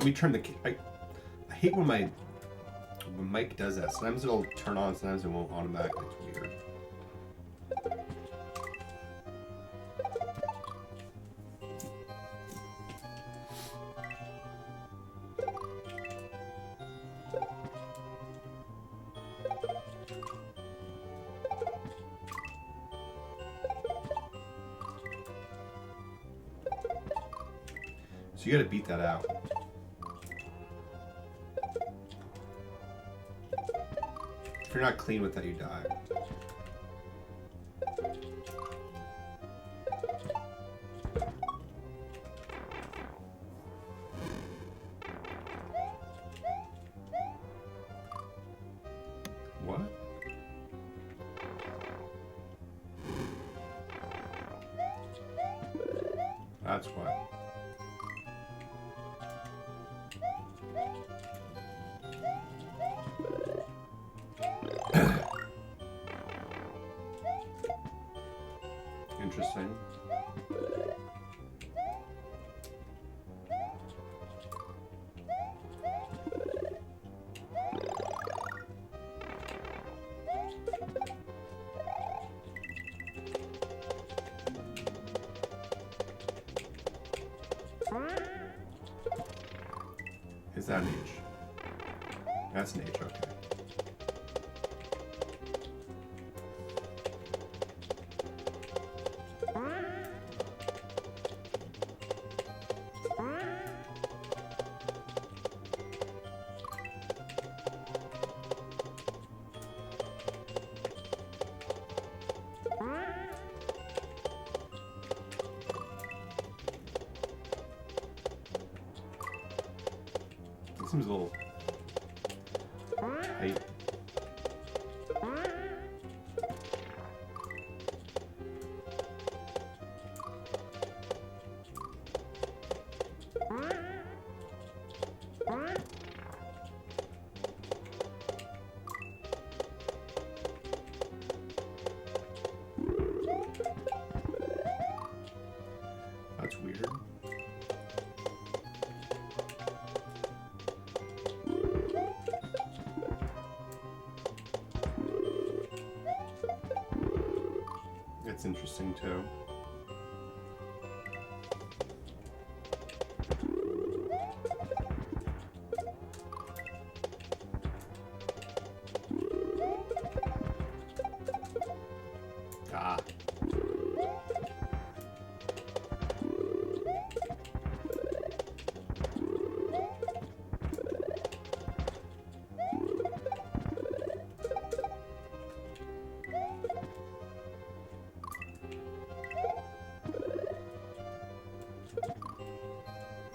Let me turn the... I hate when my mic does that. Sometimes it'll turn on, sometimes it won't automatically. It's weird. So you gotta beat that out. If you're not clean with that, you die. What? That's why. Interesting. Is that an H? That's an H, okay. Seems a little tight. That's weird. That's interesting too. Ah.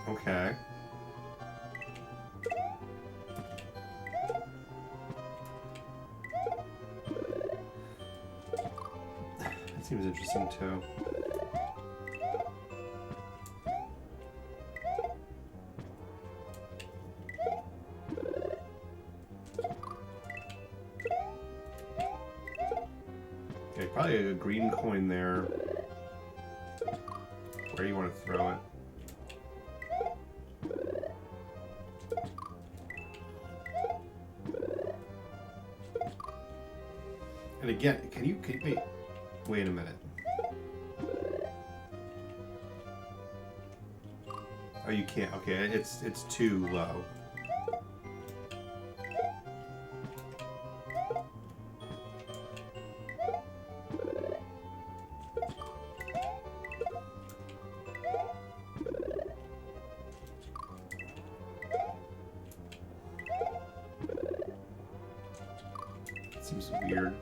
Okay. That seems interesting too. Okay, probably a green coin there. Where do you want to throw it? And again, can you wait a minute. Oh, you can't. Okay, it's too low. Seems weird.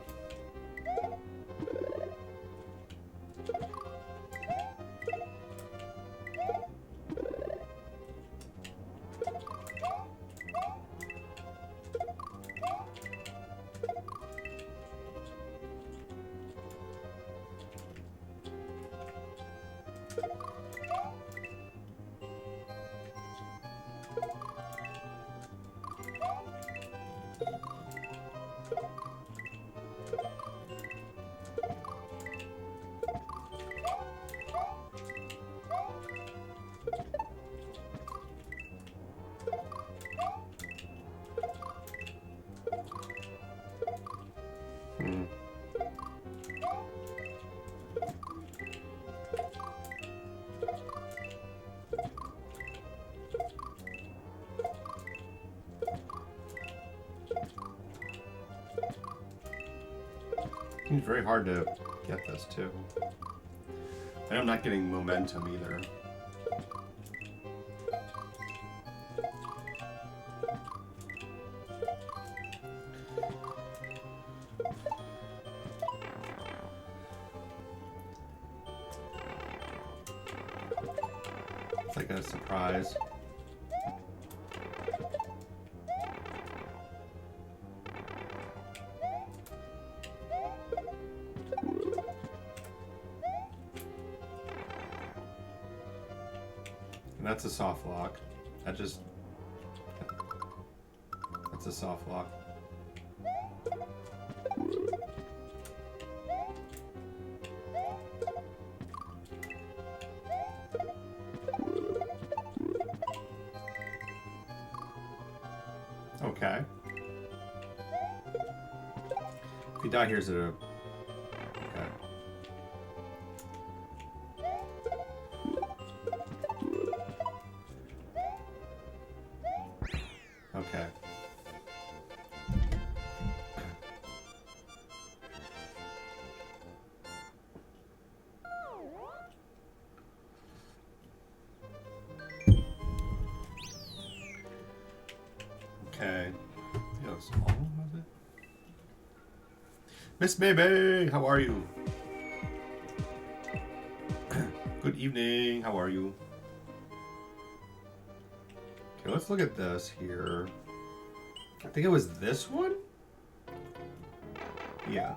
Seems very hard to get this too. And I'm not getting momentum either. It's like a surprise. And that's a soft lock. That's a soft lock. Okay. If you die, here's a... Okay. Okay. Okay. That was all of it. Miss Baby, how are you? Good evening. How are you? Okay, let's look at this here. I think it was this one? Yeah.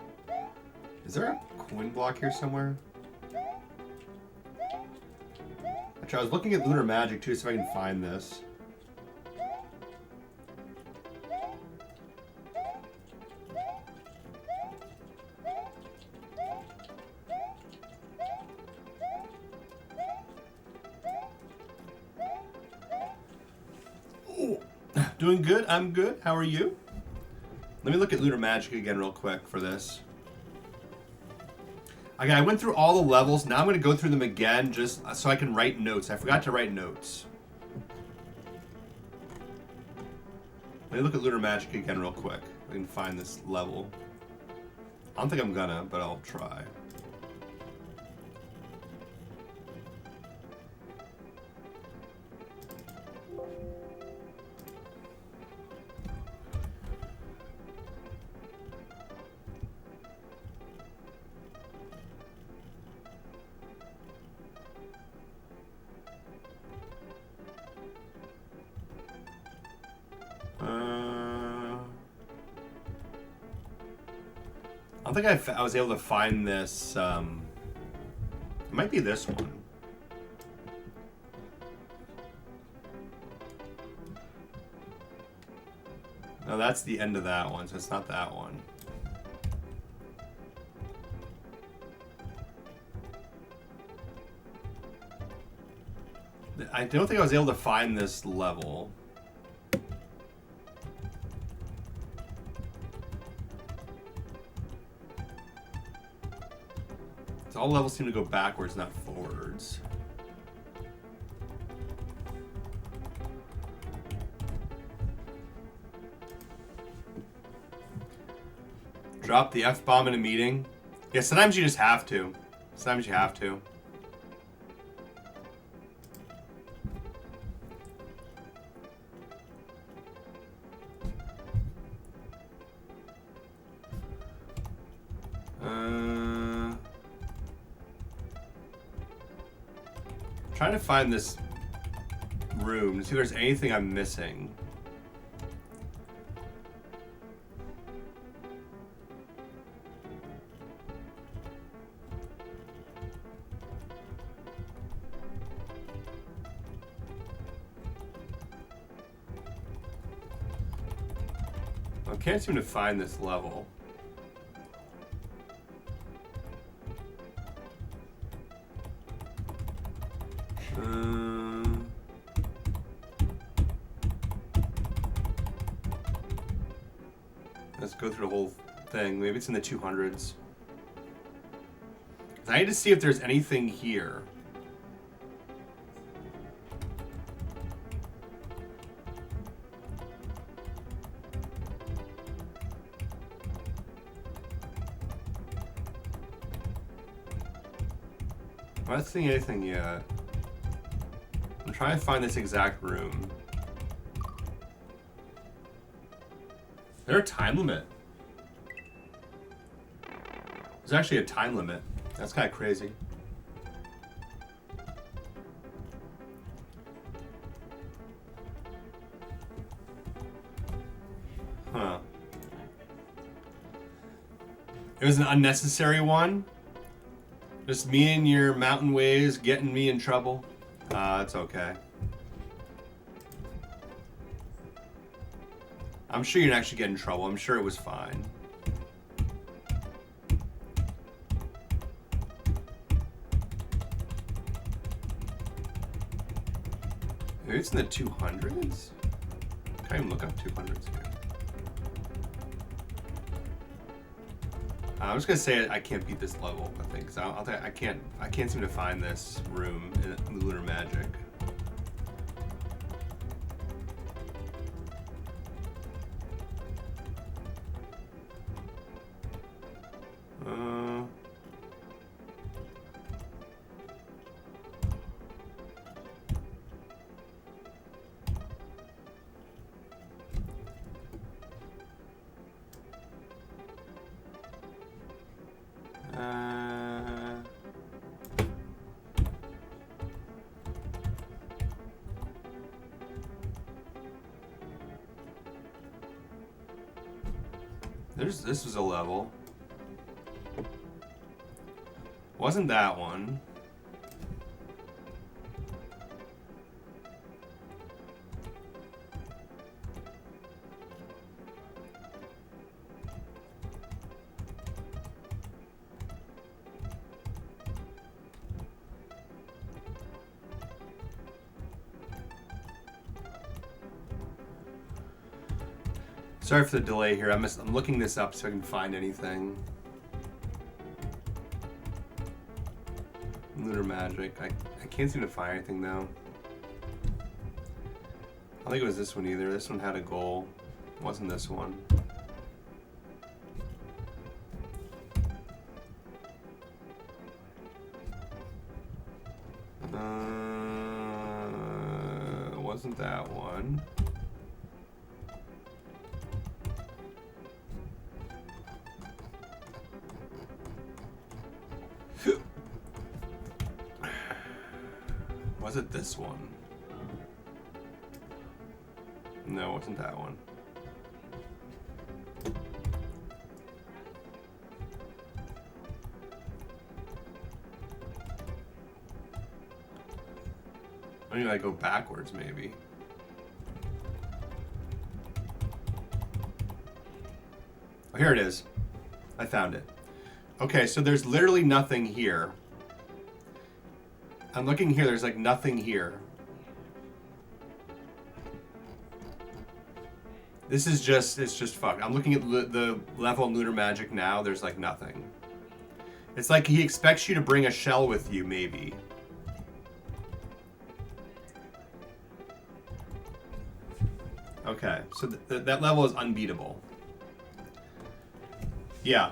Is there a coin block here somewhere? Actually, I was looking at Lunar Magic too, so if I can find this. Doing good. I'm good. How are you? Let me look at Lunar Magic again real quick for this. Okay, I went through all the levels. Now I'm going to go through them again just so I can write notes. I forgot to write notes. Let me look at Lunar Magic again real quick. I can find this level. I don't think I'm gonna, but I'll try. I don't think I was able to find this. It might be this one. No, that's the end of that one, so it's not that one. I don't think I was able to find this level. All levels seem to go backwards, not forwards. Drop the F-bomb in a meeting. Yeah, sometimes you just have to. Sometimes you have to. Trying to find this room to see if there's anything I'm missing. I can't seem to find this level. Let's go through the whole thing. Maybe it's in the 200s. I need to see if there's anything here. I'm not seeing anything yet. I'm trying to find this exact room. Is there a time limit? There's actually a time limit. That's kind of crazy. Huh. It was an unnecessary one. Just me and your mountain ways getting me in trouble. It's okay. I'm sure you didn't actually get in trouble. I'm sure it was fine. Maybe it's in the 200s? Can't even look up 200s here. I'm just gonna say I can't beat this level. I think because I can't seem to find this room in Lunar Magic. This was a level. Wasn't that one? Sorry for the delay here. I'm looking this up so I can find anything. Lunar Magic. I can't seem to find anything though. I don't think it was this one either. This one had a goal. It wasn't this one. It wasn't that one. Was it this one? No, it wasn't that one. I need to go backwards, maybe. Oh, here it is. I found it. Okay, so there's literally nothing here. I'm looking here, there's like nothing here. This is just, it's just fucked. I'm looking at the level in Lunar Magic now, there's like nothing. It's like he expects you to bring a shell with you, maybe. Okay, so that level is unbeatable. Yeah.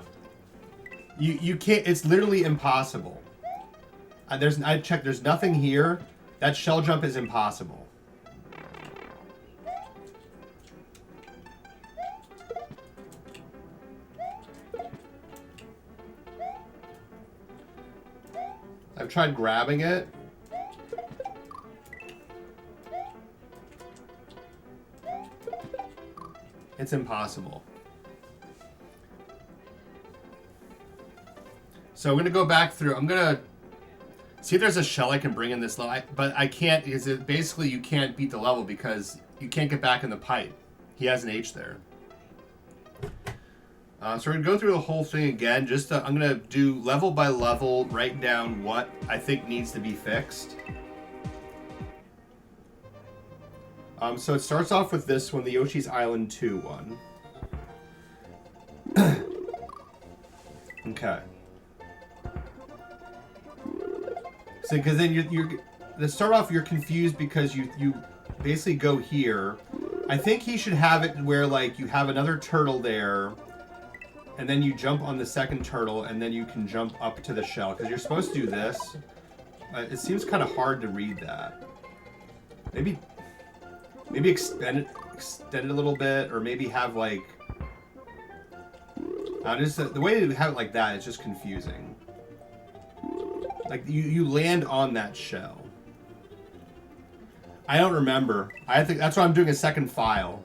You can't, it's literally impossible. I checked, there's nothing here. That shell jump is impossible. I've tried grabbing it. It's impossible. So I'm going to go back through. I'm going to see if there's a shell I can bring in this level. But I can't, because basically you can't beat the level because you can't get back in the pipe. He has an H there. So we're going to go through the whole thing again. I'm going to do level by level, write down what I think needs to be fixed. So it starts off with this one, the Yoshi's Island 2 one. Okay. So, because then to start off, you're confused because you basically go here. I think he should have it where, like, you have another turtle there, and then you jump on the second turtle, and then you can jump up to the shell. Because you're supposed to do this. It seems kind of hard to read that. Maybe extend it a little bit, or maybe have like. Just the way to have it like that is just confusing. Like you land on that shell. I don't remember. I think that's why I'm doing a second file,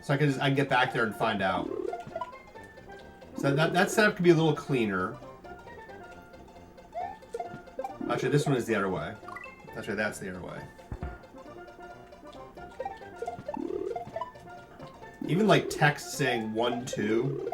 so I can get back there and find out. So that setup could be a little cleaner. Actually, this one is the other way. Actually, that's the other way. Even like text saying 1, 2.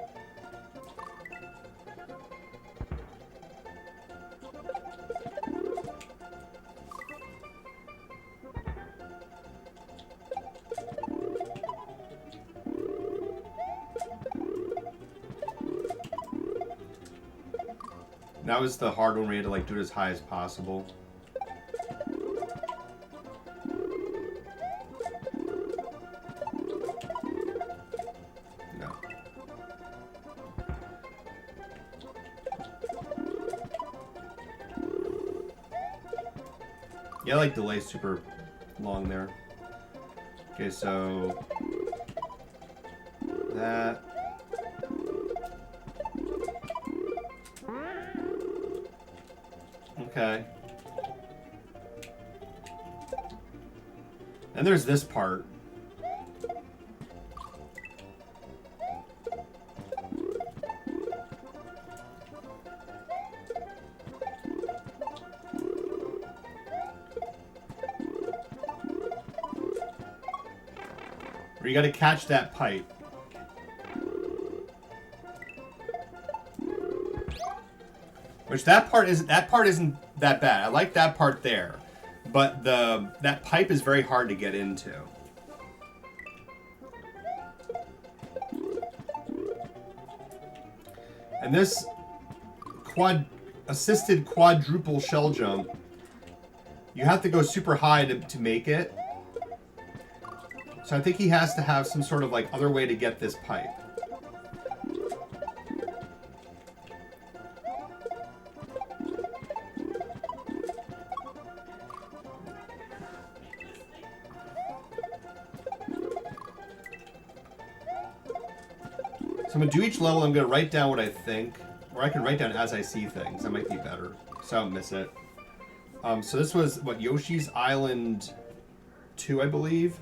That was the hard one where you had to like do it as high as possible. No. Yeah, I like delay super long there. Okay, so that. Okay. And there's this part. Where you gotta catch that pipe. Which that part isn't that bad. I like that part there. But that pipe is very hard to get into. And this assisted quadruple shell jump, you have to go super high to make it. So I think he has to have some sort of like other way to get this pipe. So I'm going to do each level, I'm going to write down what I think, or I can write down as I see things. That might be better, so I don't miss it. So this was, what, Yoshi's Island 2, I believe?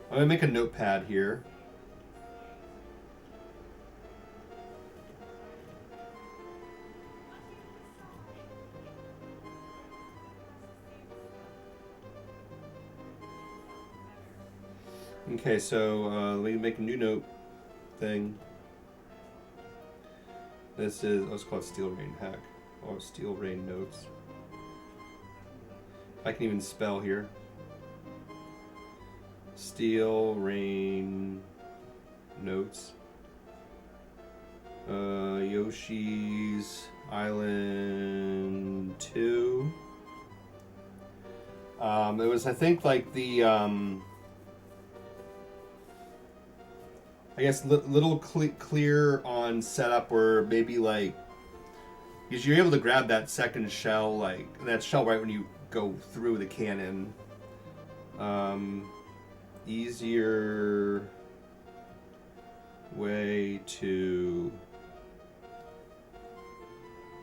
I'm going to make a notepad here. Okay, so let me make a new note thing. This is, let's call it SteelRain hack. Oh, SteelRain notes. I can even spell here. SteelRain notes. Yoshi's Island 2. It was, I think, like the I guess little clear on setup, where maybe like, because you're able to grab that second shell, like that shell right when you go through the cannon. Easier way to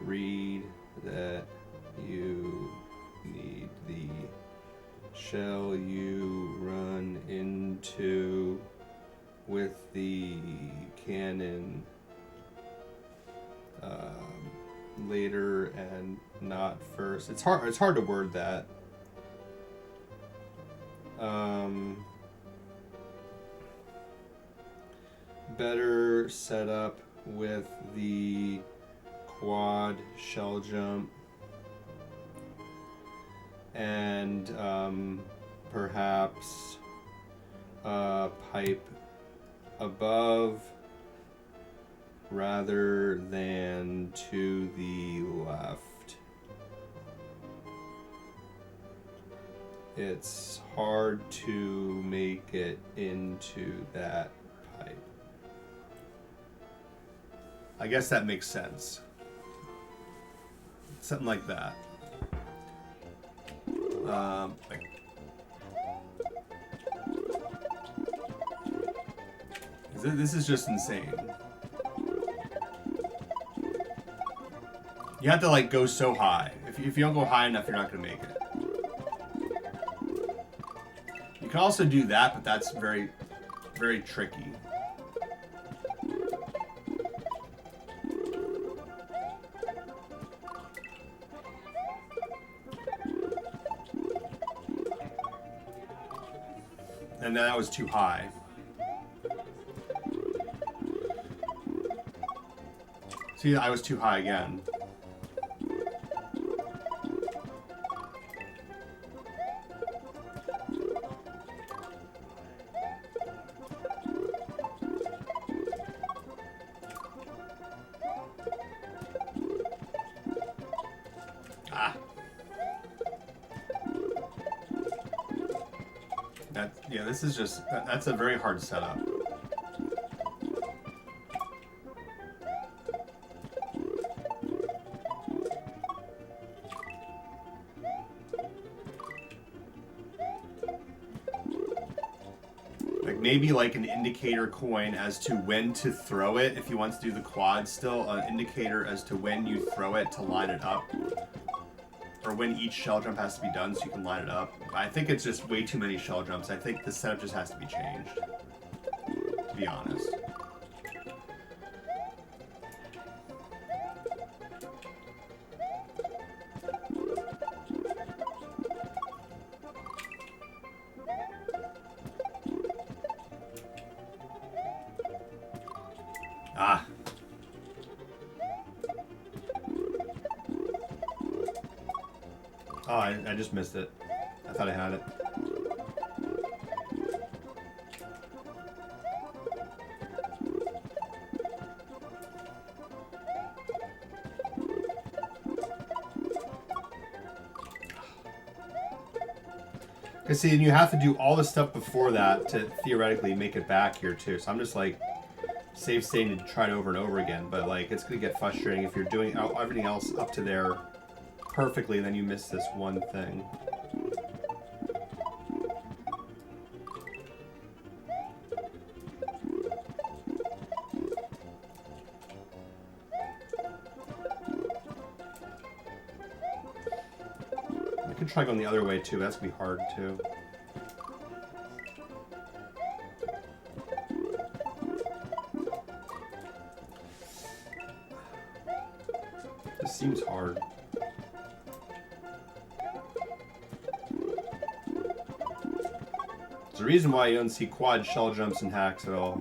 read that you need the shell you run into with the cannon later and not first. It's hard to word that. Better setup with the quad shell jump, and perhaps pipe above rather than to the left. It's hard to make it into that pipe. I guess that makes sense. Something like that. This is just insane. You have to like go so high. If you don't go high enough, you're not gonna make it. You can also do that, but that's very, very tricky. And then that was too high. See, I was too high again. Yeah, this is just, that's a very hard setup. Like maybe like an indicator coin as to when to throw it if you want to do the quad still, an indicator as to when you throw it to line it up. Or when each shell jump has to be done so you can line it up. I think it's just way too many shell jumps. I think the setup just has to be changed, to be honest. Ah. Oh, I just missed it. I thought I had it. Cause see, and you have to do all the stuff before that to theoretically make it back here too. So I'm just like save stating to try it over and over again. But like, it's gonna get frustrating if you're doing everything else up to there perfectly, and then you miss this one thing. I could try going the other way too. That's gonna be hard too. This seems hard. There's a reason why you don't see quad shell jumps and hacks at all.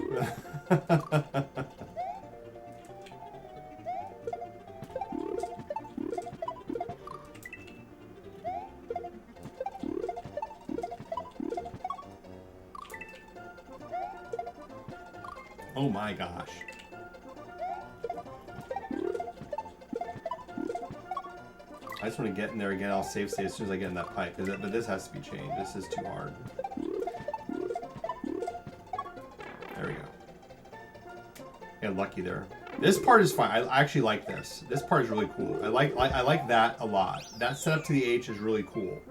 Oh my gosh. I just want to get in there again. I'll save state as soon as I get in that pipe. But this has to be changed. This is too hard. There we go. Get lucky there. This part is fine. I actually like this. This part is really cool. I like that a lot. That setup to the H is really cool.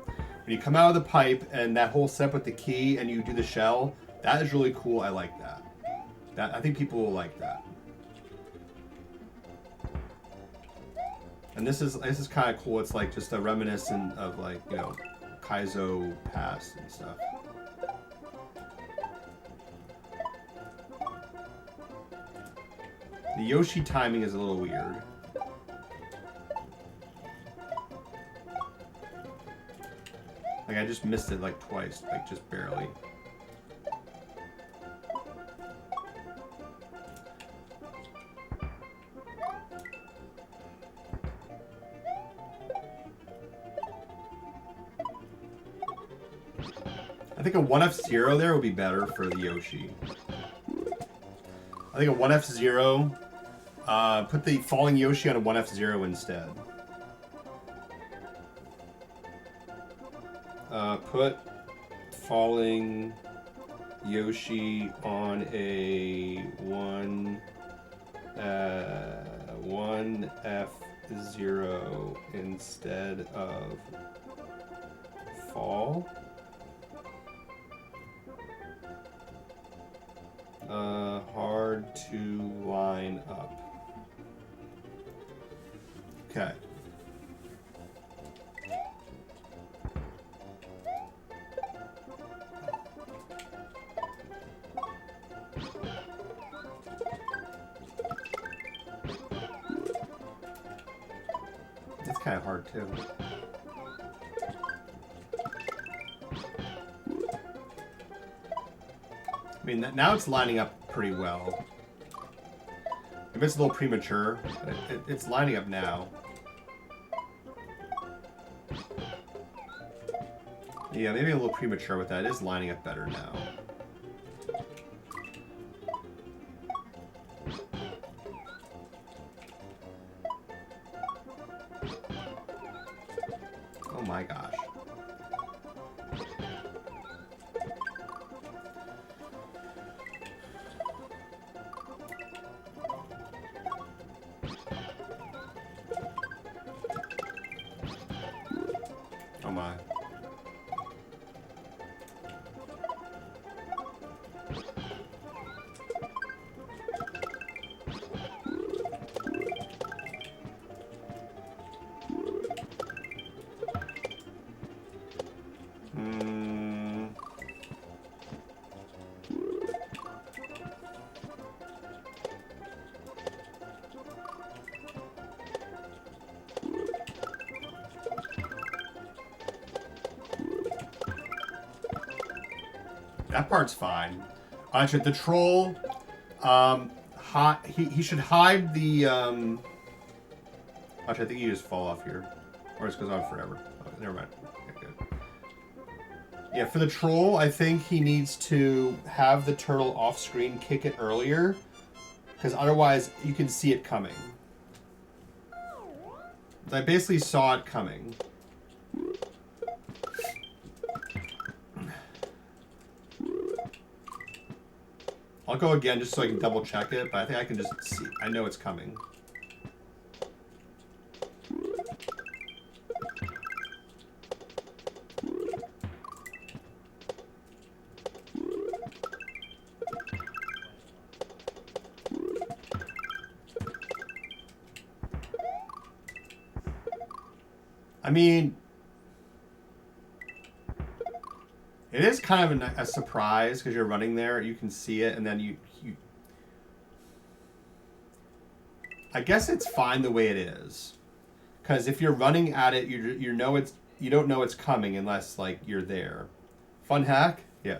When you come out of the pipe and that whole setup with the key and you do the shell, that is really cool. I like that. I think people will like that. And this is kind of cool. It's like just a reminiscent of like, you know, Kaizo Pass and stuff. The Yoshi timing is a little weird. Like I just missed it like twice, like just barely. I think a 1F0 there would be better for the Yoshi. I think a 1F0, put the falling Yoshi on a 1F0 instead. Put falling Yoshi on a 1F0. instead of fall. Hard to line up. Okay. It's kind of hard too. I mean, now it's lining up pretty well. Maybe it's a little premature, but it's lining up now. Yeah, maybe a little premature with that. It is lining up better now. Oh my gosh. Oh my. That part's fine. Actually, the troll, he should hide the, actually, I think you just fall off here. Or it goes on forever. Oh, never mind. Okay, good. Yeah, for the troll, I think he needs to have the turtle off screen kick it earlier, because otherwise you can see it coming. I basically saw it coming. I'll go again just so I can double check it, but I think I can just see. I know it's coming. I mean, it is kind of a surprise because you're running there, you can see it, and then you I guess it's fine the way it is, because if you're running at it, you don't know it's coming unless like you're there. Fun hack, yeah.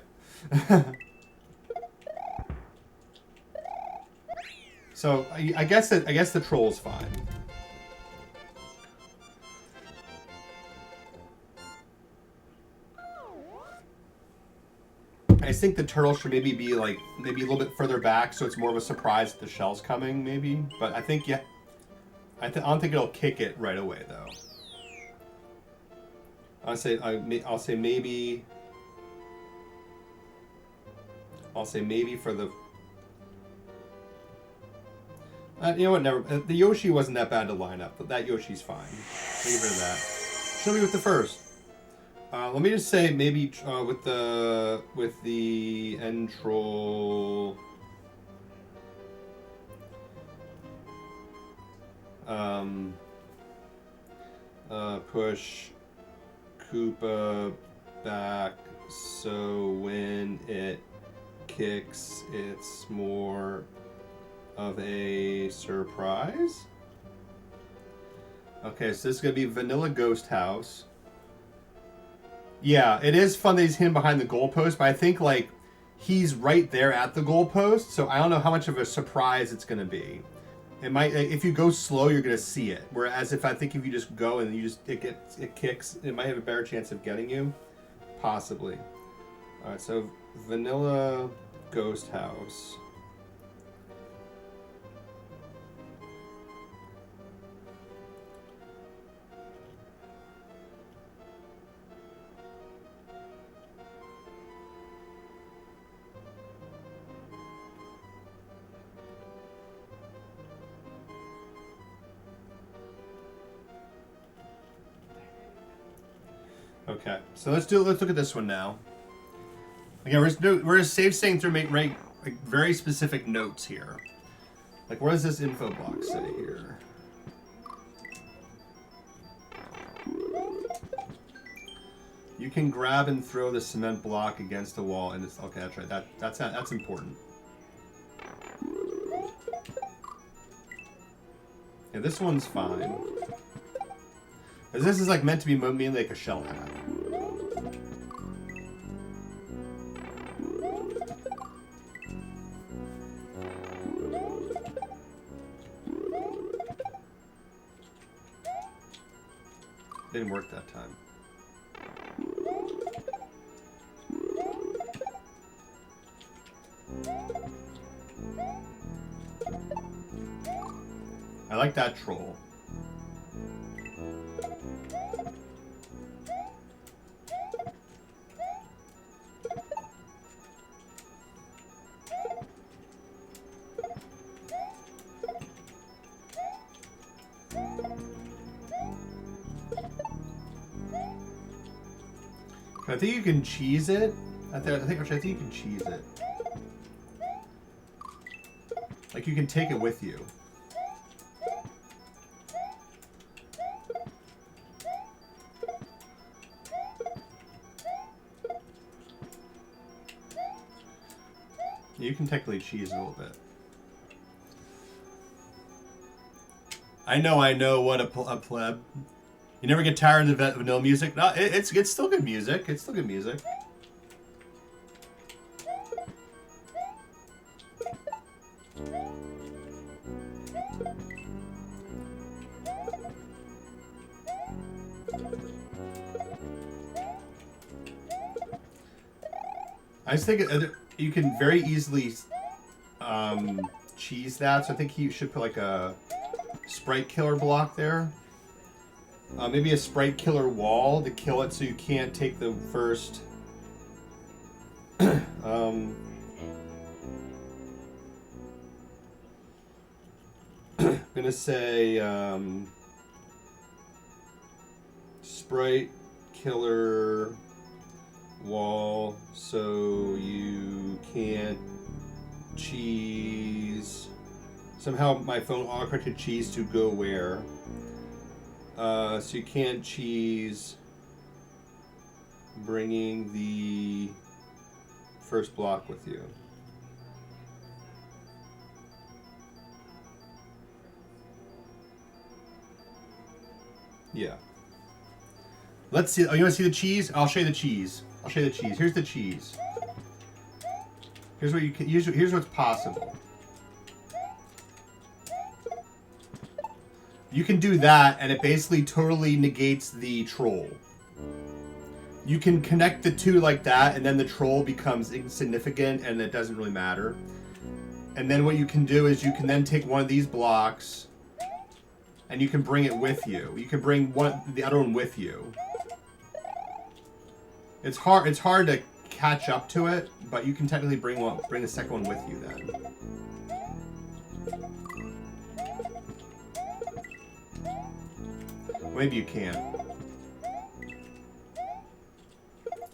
So I guess the troll's fine. I think the turtle should maybe be like a little bit further back, so it's more of a surprise that the shell's coming, maybe. But I think I don't think it'll kick it right away though. I'll say maybe for the. You know what? Never. The Yoshi wasn't that bad to line up, but that Yoshi's fine. Leave it at that. Show me with the first. Let me just say maybe with the end troll. Push Koopa back so when it kicks, it's more of a surprise. Okay, so this is gonna be Vanilla Ghost House. Yeah, it is fun that he's hidden behind the goalpost, but I think like he's right there at the goalpost, so I don't know how much of a surprise it's gonna be. It might, if you go slow, you're gonna see it. Whereas if you just go and it kicks, it might have a better chance of getting you, possibly. All right, so Vanilla Ghost House. Okay, so let's look at this one now. Again, we're just save saying through make like very specific notes here. Like, what does this info box say here? You can grab and throw the cement block against the wall, and it's okay. That's right. That's important. Yeah, this one's fine. This is like meant to be mainly like a shell hat. Didn't work that time. I like that troll. I think you can cheese it. I think you can cheese it. Like, you can take it with you. You can technically cheese it a little bit. I know what a pleb. You never get tired of vanilla music? No, it's still good music. It's still good music. I just think you can very easily cheese that, so I think you should put like a sprite killer block there. Maybe a sprite killer wall to kill it so you can't take the first... I'm gonna say sprite killer wall so you can't cheese. Somehow my phone autocorrected cheese to go where. So you can't cheese bringing the first block with you. Yeah. Let's see. Oh, you want to see the cheese? I'll show you the cheese. I'll show you the cheese. Here's the cheese. Here's what you can. Here's what's possible. You can do that, and it basically totally negates the troll. You can connect the two like that, and then the troll becomes insignificant, and it doesn't really matter. And then what you can do is you can then take one of these blocks, and you can bring it with you. You can bring the other one with you. It's hard to catch up to it, but you can technically bring the second one with you then. Maybe you can't.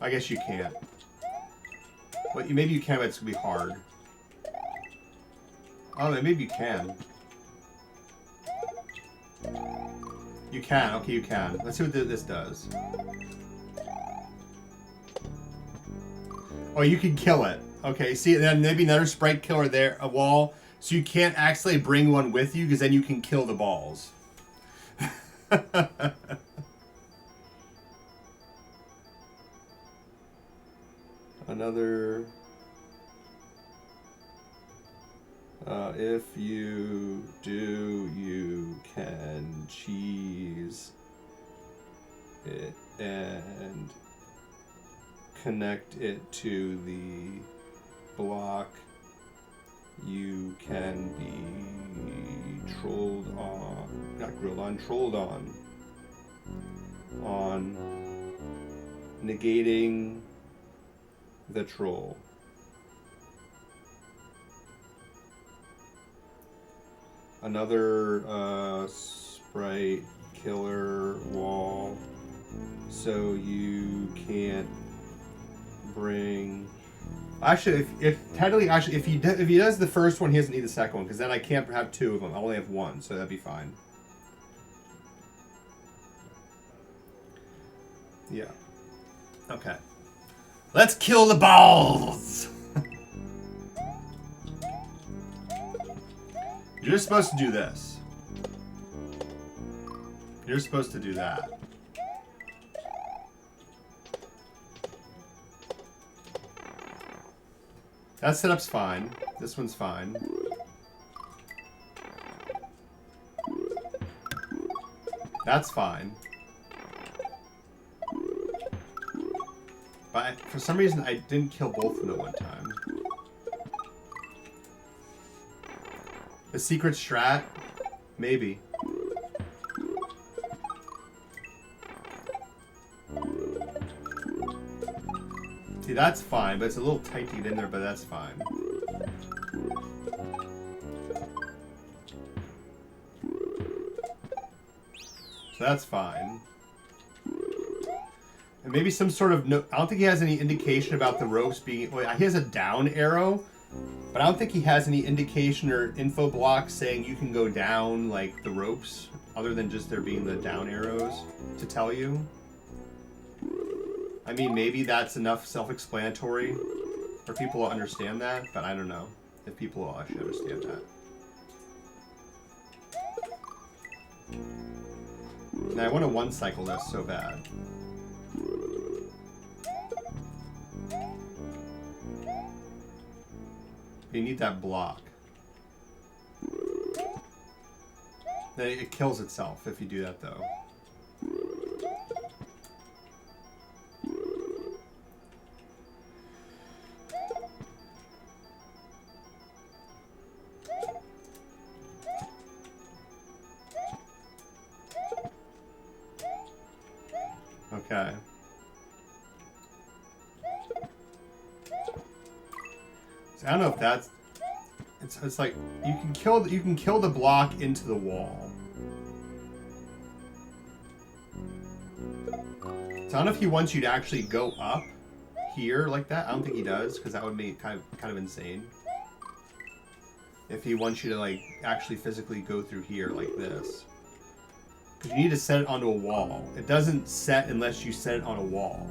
I guess you can't. But maybe you can, but it's gonna be hard. Oh, maybe you can. You can. Okay, you can. Let's see what this does. Oh, you can kill it. Okay, see, then maybe another sprite killer there, a wall, so you can't actually bring one with you, because then you can kill the balls. Another... if you do, you can cheese it and connect it to the block. You can be trolled on, not grilled on, trolled on negating the troll. Another sprite killer wall So you can't bring. Actually, if he does the first one, he doesn't need the second one because then I can't have two of them. I only have one, so that'd be fine. Yeah. Okay. Let's kill the balls. You're supposed to do this. You're supposed to do that. That setup's fine. This one's fine. That's fine. But for some reason, I didn't kill both of them at one time. The secret strat? Maybe. See, that's fine, but it's a little tight to get in there, but that's fine. So that's fine. And maybe some sort of... No, I don't think he has any indication about the ropes being... Well, he has a down arrow, but I don't think he has any indication or info block saying you can go down, like, the ropes, other than just there being the down arrows to tell you. I mean, maybe that's enough self-explanatory for people to understand that, but I don't know if people will actually understand that. And I want to one-cycle this so bad. You need that block. Then it kills itself if you do that, though. Okay. So I don't know if that's... It's like you can kill the block into the wall. So I don't know if he wants you to actually go up here like that. I don't think he does, because that would make it kind of insane. If he wants you to like actually physically go through here like this. Because you need to set it onto a wall. It doesn't set unless you set it on a wall.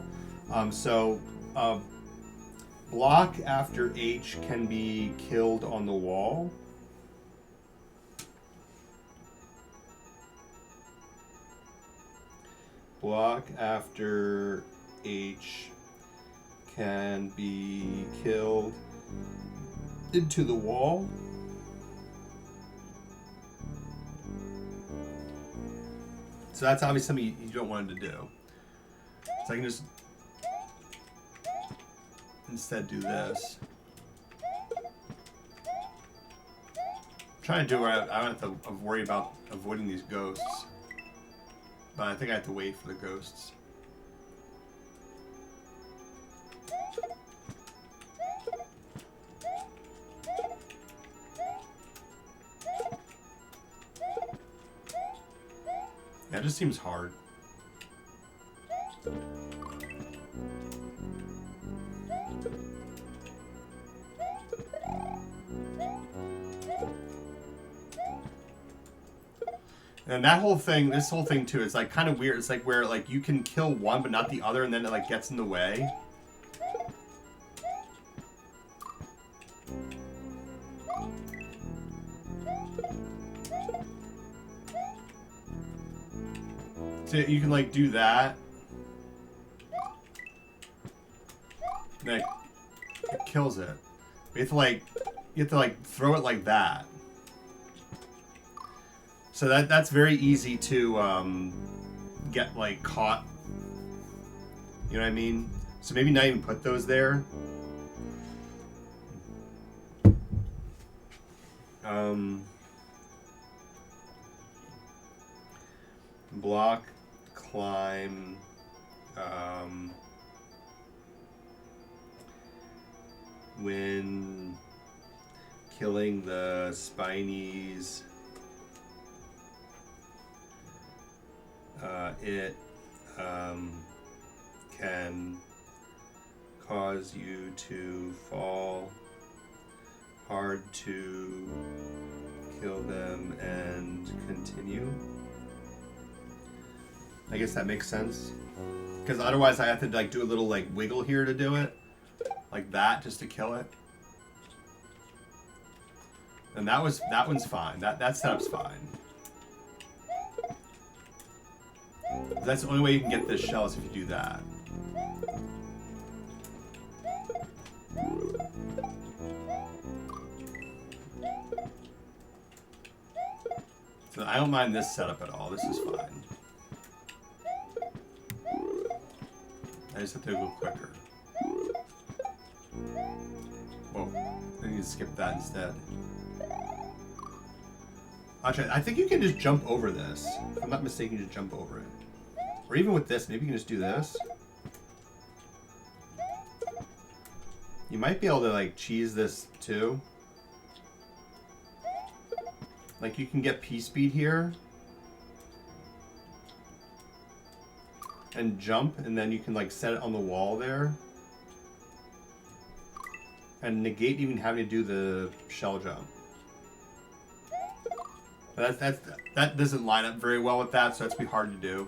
Block after H can be killed on the wall. Block after H can be killed into the wall. So that's obviously something you don't want him to do. So I can just instead do this. I'm trying to do where I don't have to worry about avoiding these ghosts. But I think I have to wait for the ghosts. Yeah, it just seems hard. And that whole thing, this whole thing too, it's like kind of weird. It's like where like you can kill one but not the other, and then it like gets in the way. So you can like do that. Like it kills it. You have to like throw it like that. So that's very easy to get like caught. You know what I mean? So maybe not even put those there. Block, climb, when killing the spinies, it can cause you to fall, hard to kill them and continue. I guess that makes sense. Because otherwise I have to like do a little like wiggle here to do it. Like that, just to kill it. And that one's fine. That setup's fine. That's the only way you can get this shell is if you do that. So I don't mind this setup at all. This is fine. I just have to go quicker. Whoa. I need to skip that instead. Actually, I think you can just jump over this. If I'm not mistaken, just jump over it. Or even with this, maybe you can just do this. You might be able to like cheese this too. Like you can get P speed here. And jump, and then you can like set it on the wall there. And negate even having to do the shell jump. But that doesn't line up very well with that, so that's be hard to do.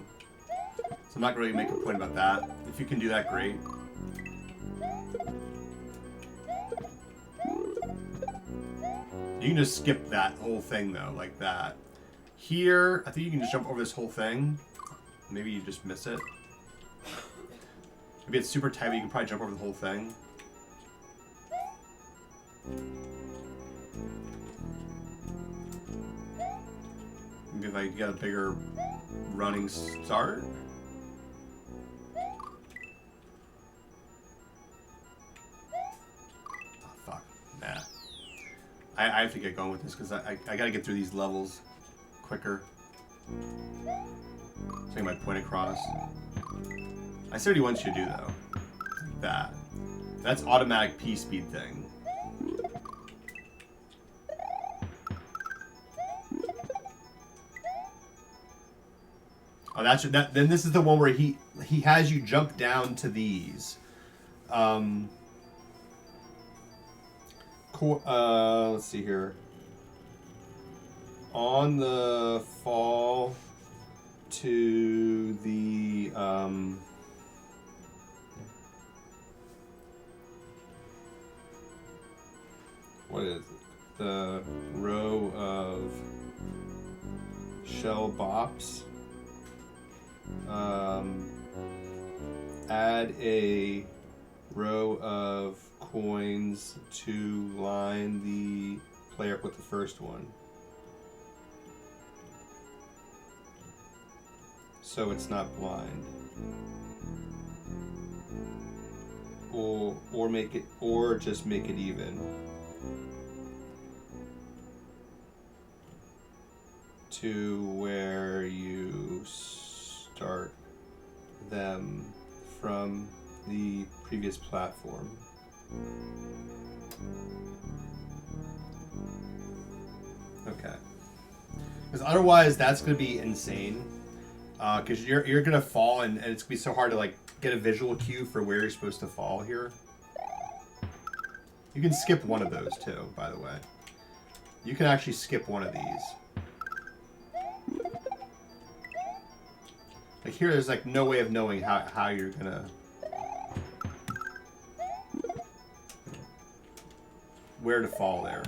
So I'm not really making a point about that. If you can do that, great. You can just skip that whole thing though, like that. Here, I think you can just jump over this whole thing. Maybe you just miss it. Maybe it's super tight, but you can probably jump over the whole thing. Maybe if I get a bigger running start. Oh, fuck. Nah. I have to get going with this because I gotta get through these levels quicker. Take my point across. I see what he wants you to do though. Like that. That's automatic P speed thing. Oh, that's that. Then this is the one where he has you jump down to these. Let's see here. On the fall to the what is it? The row of shell bops. Add a row of coins to line the player up with the first one. So it's not blind. Or make it, or just make it even. To where you start them from the previous platform. Okay. Because otherwise that's going to be insane. Because you're going to fall and it's going to be so hard to like get a visual cue for where you're supposed to fall here. You can skip one of those too, by the way. You can actually skip one of these. Like here, there's like no way of knowing how you're gonna... where to fall there.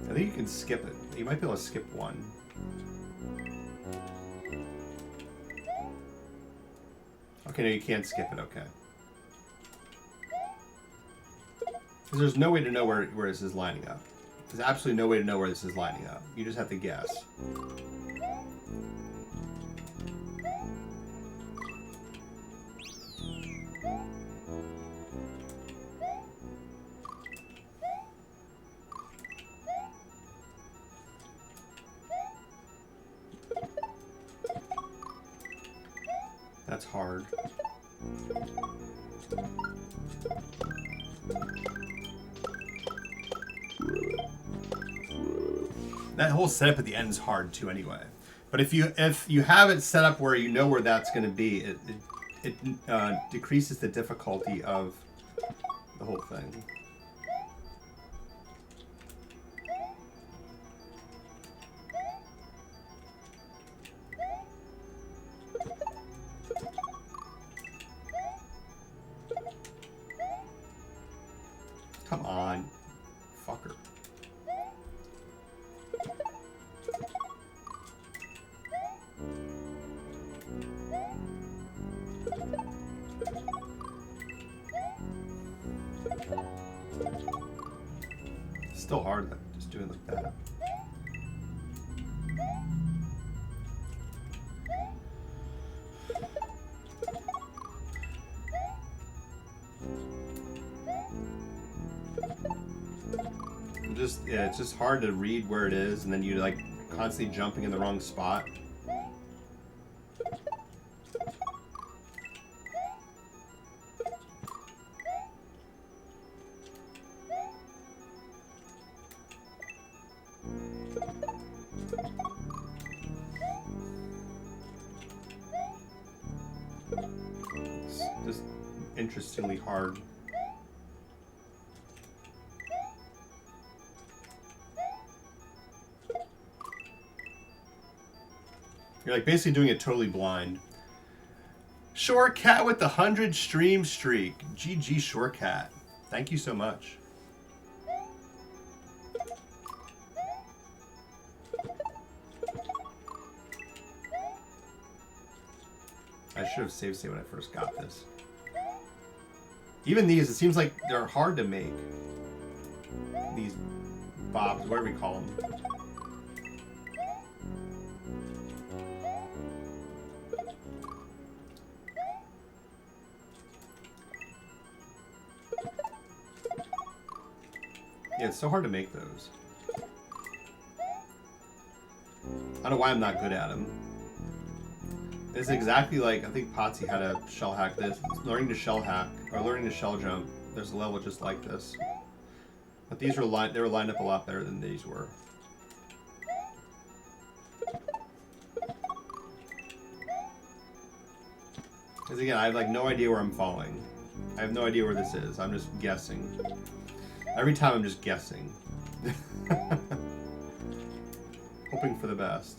I think you can skip it. You might be able to skip one. Okay, no, you can't skip it, okay. Because there's no way to know where this is lining up. There's absolutely no way to know where this is lining up. You just have to guess. That's hard. That whole setup at the end is hard too, anyway. But if you have it set up where you know where that's going to be, it decreases the difficulty of the whole thing. Come on, fucker. Still hard, like, just doing like that. Yeah, it's just hard to read where it is, and then you're like constantly jumping in the wrong spot. It's just interestingly hard. You're like basically doing it totally blind. Short Cat with the 100 stream streak. GG Short Cat. Thank you so much. I should have saved state when I first got this. Even these, it seems like they're hard to make. These bobs, whatever you call them. Yeah, it's so hard to make those. I don't know why I'm not good at them. It's exactly like, I think Potsy had a shell hack this. It's learning to shell hack, or learning to shell jump. There's a level just like this. But these were they were lined up a lot better than these were. Because again, I have like no idea where I'm falling. I have no idea where this is. I'm just guessing. Every time I'm just guessing. Hoping for the best.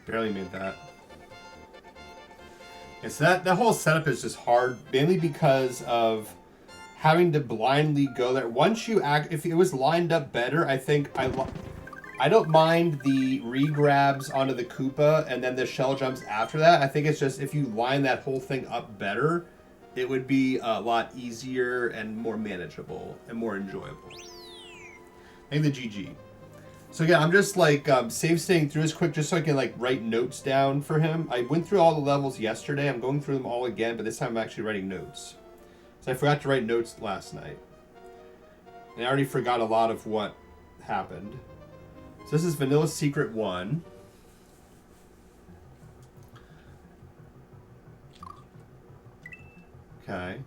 Barely made that. Yeah, so that whole setup is just hard, mainly because of having to blindly go there. Once you if it was lined up better, I think I don't mind the re-grabs onto the Koopa and then the shell jumps after that. I think it's just if you line that whole thing up better, it would be a lot easier and more manageable and more enjoyable. I think the GG. So yeah, I'm just like save stating through this quick just so I can like write notes down for him. I went through all the levels yesterday. I'm going through them all again, but this time I'm actually writing notes. So I forgot to write notes last night. And I already forgot a lot of what happened. So this is Vanilla Secret 1. Okay.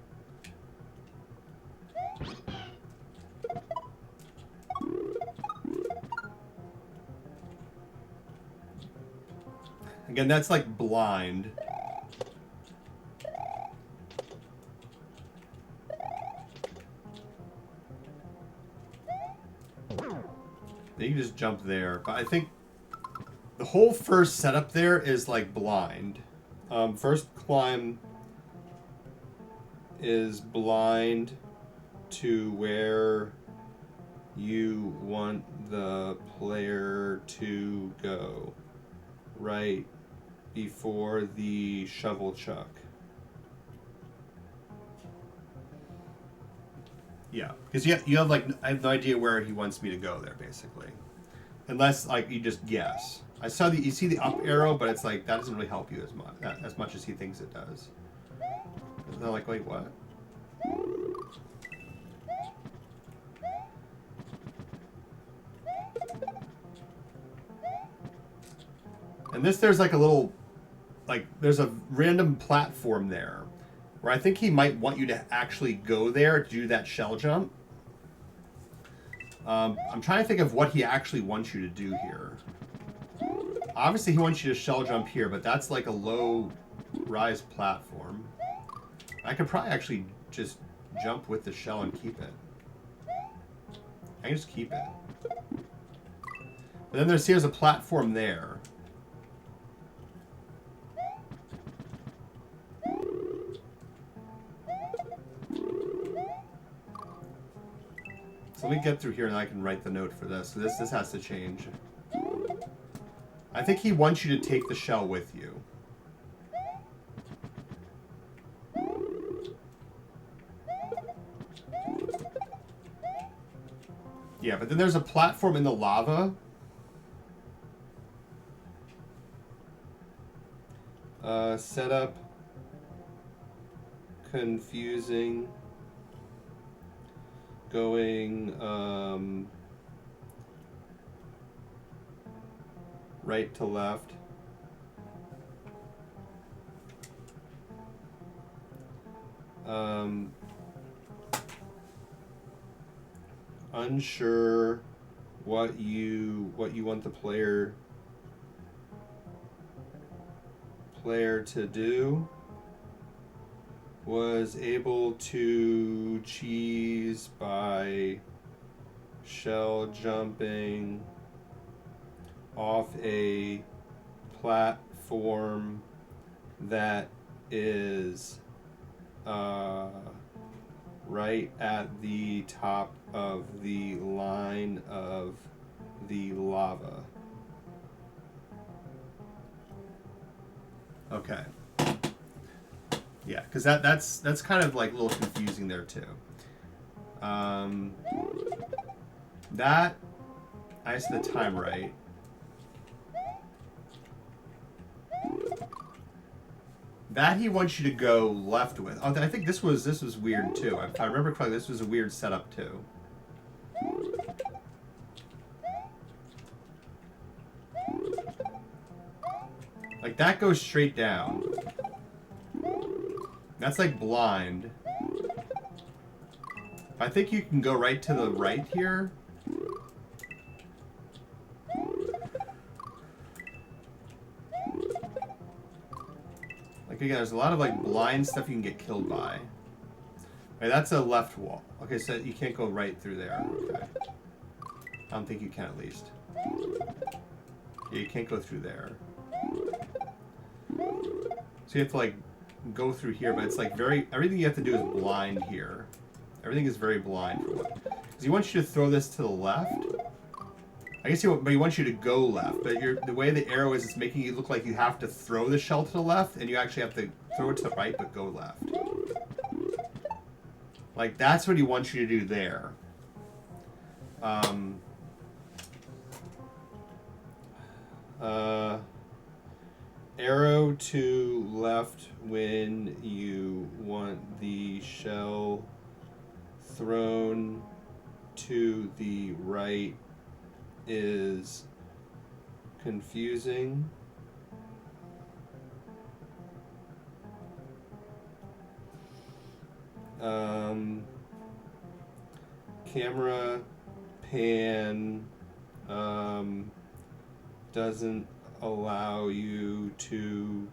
Again, that's like blind. Then you just jump there. But I think the whole first setup there is like blind. First climb is blind to where you want the player to go right before the shovel chuck. Yeah, because you have like, I have no idea where he wants me to go there, basically. Unless like you just guess. You see the up arrow, but it's like that doesn't really help you as much as he thinks it does. They're like, wait, what? And there's like a little, like there's a random platform there, where I think he might want you to actually go there to do that shell jump. I'm trying to think of what he actually wants you to do here. Obviously, he wants you to shell jump here, but that's like a low rise platform. I could probably actually just jump with the shell and keep it. I can just keep it. But then here's a platform there. So let me get through here and I can write the note for this. So this has to change. I think he wants you to take the shell with you. Yeah, but then there's a platform in the lava. Setup. Confusing. Going right to left. Unsure what you want the player to do. Was able to cheese by shell jumping off a platform that is right at the top of the line of the lava. Okay. Yeah, because that's kind of like a little confusing there too. That I set the time right. That he wants you to go left with. Oh, I think this was weird too. If I remember correctly, this was a weird setup too. Like that goes straight down. That's like blind. I think you can go right to the right here. Like again, there's a lot of like blind stuff you can get killed by. Okay, that's a left wall. Okay, so you can't go right through there. Okay. I don't think you can at least. Yeah, you can't go through there. So you have to like go through here, but it's like everything you have to do is blind here. Everything is very blind for what. Because he wants you to throw this to the left. I guess he wants you to go left, but the way the arrow is, it's making it look like you have to throw the shell to the left, and you actually have to throw it to the right, but go left. Like that's what he wants you to do there. Arrow to left when you want the shell thrown to the right is confusing. Camera pan doesn't allow you to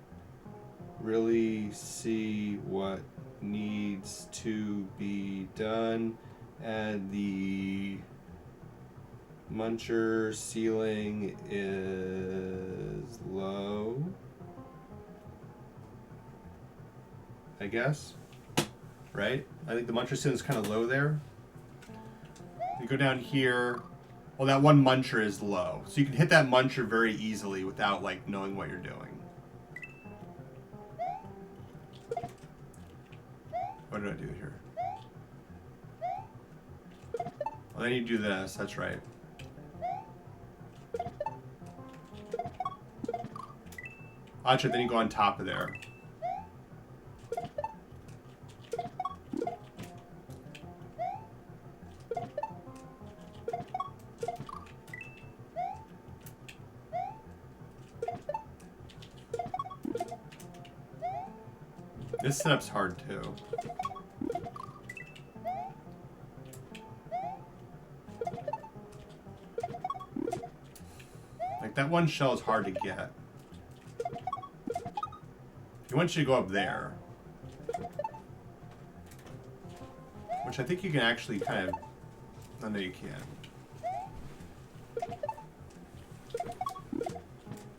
really see what needs to be done, and the muncher ceiling is low, I guess. right? I think the muncher ceiling is kind of low there. You go down here. Well, that one muncher is low. So you can hit that muncher very easily without, like, knowing what you're doing. What did I do here? Well, then you do this. That's right. Actually, then you go on top of there. This setup's hard too. Like that one shell is hard to get. He wants you to go up there. Which I think you can actually kind of... I know you can.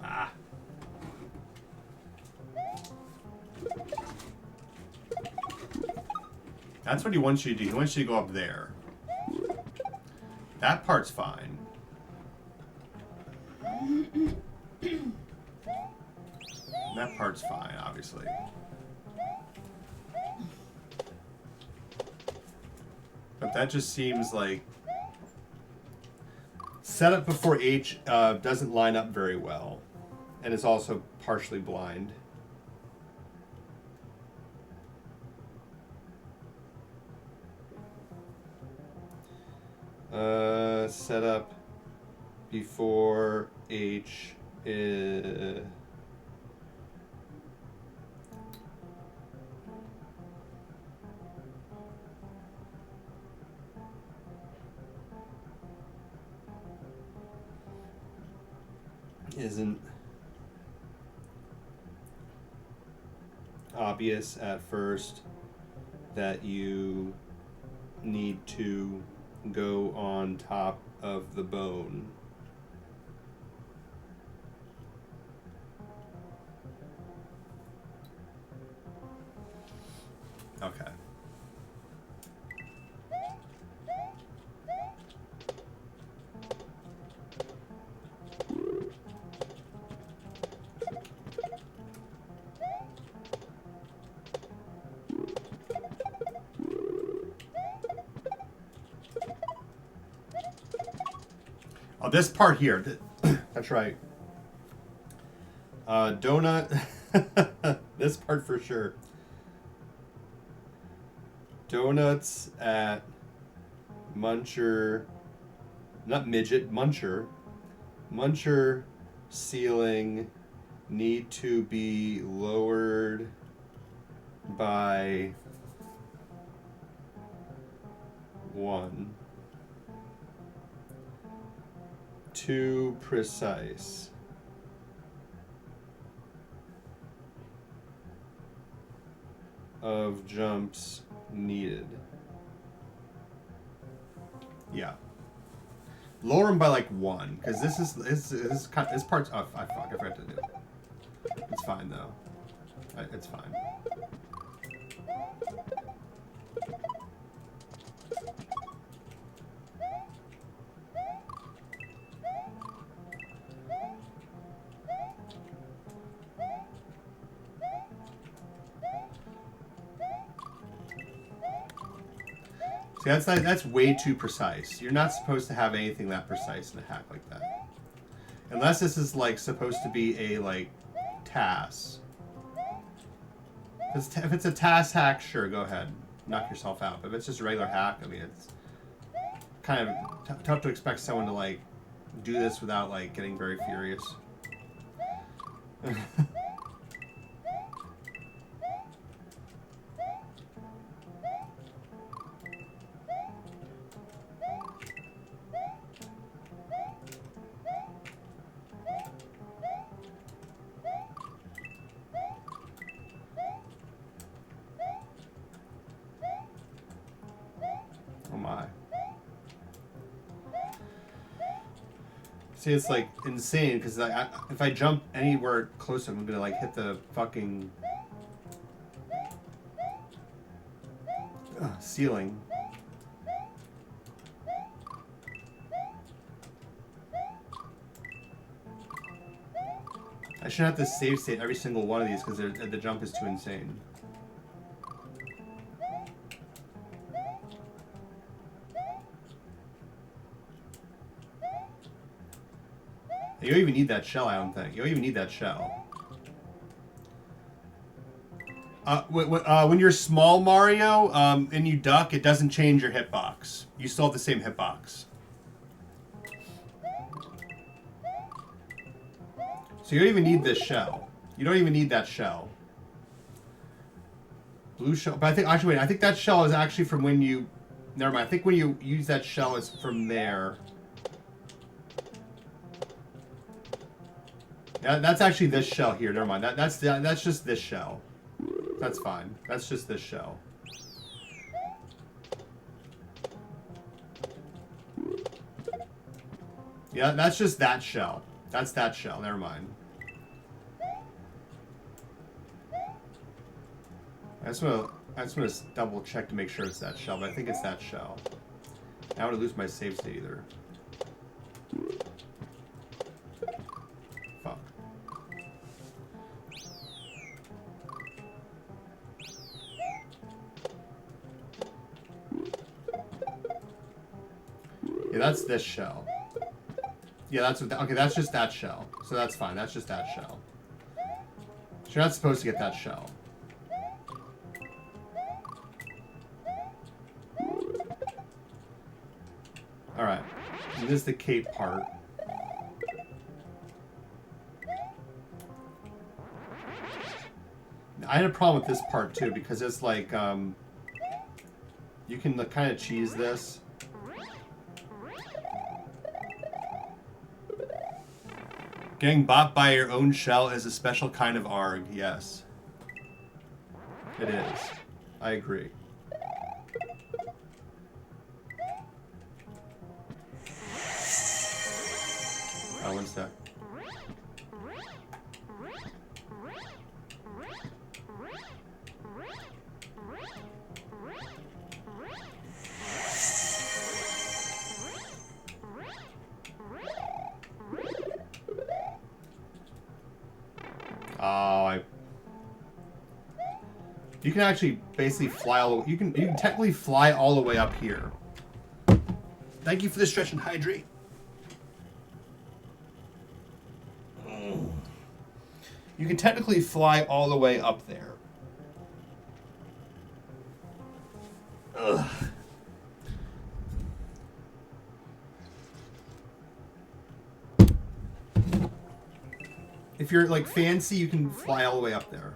Ah. That's what he wants you to do. He wants you to go up there. That part's fine. That part's fine, obviously. But that just seems like... Setup before H doesn't line up very well. And it's also partially blind. Setup before H is... isn't obvious at first that you need to go on top of the bone. Okay. Oh, this part here. That's right. Donut. This part for sure. Donuts at Muncher. Not midget, Muncher. Muncher ceiling need to be lowered by 1. Too precise. Of jumps needed. Yeah. Lower them by like 1, because this part's... Oh, fuck, I forgot to do it. It's fine, though. It's fine. See, that's way too precise. You're not supposed to have anything that precise in a hack like that. Unless this is like supposed to be a like TAS. If it's a TAS hack, sure, go ahead. Knock yourself out. But if it's just a regular hack, I mean, it's kind of tough to expect someone to like do this without like getting very furious. See, it's like insane because if I jump anywhere closer, I'm gonna like hit the fucking. Ceiling. I shouldn't have to save state every single one of these because the jump is too insane. You don't even need that shell, I don't think. You don't even need that shell. When you're small, Mario, and you duck, it doesn't change your hitbox. You still have the same hitbox. So you don't even need this shell. You don't even need that shell. Blue shell. But I think, actually, wait, I think that shell is actually from when you... Never mind. I think when you use that shell, it's from there. Yeah, that's actually this shell here. Never mind. That's just this shell. That's fine. That's just this shell. Yeah, that's just that shell. That's that shell. Never mind. I just want to double check to make sure it's that shell, but I think it's that shell. I don't want to lose my save state either. Fuck. Yeah, that's this shell. Yeah, that's what. Okay, that's just that shell. So that's fine. That's just that shell. So you're not supposed to get that shell. All right. And this is the cape part. I had a problem with this part too because it's like you can kind of cheese this. Getting bought by your own shell is a special kind of ARG, yes. It is. I agree. Oh, one sec. You can actually basically fly all. You can technically fly all the way up here. Thank you for the stretch and hydrate. You can technically fly all the way up there. Ugh. If you're like fancy, you can fly all the way up there.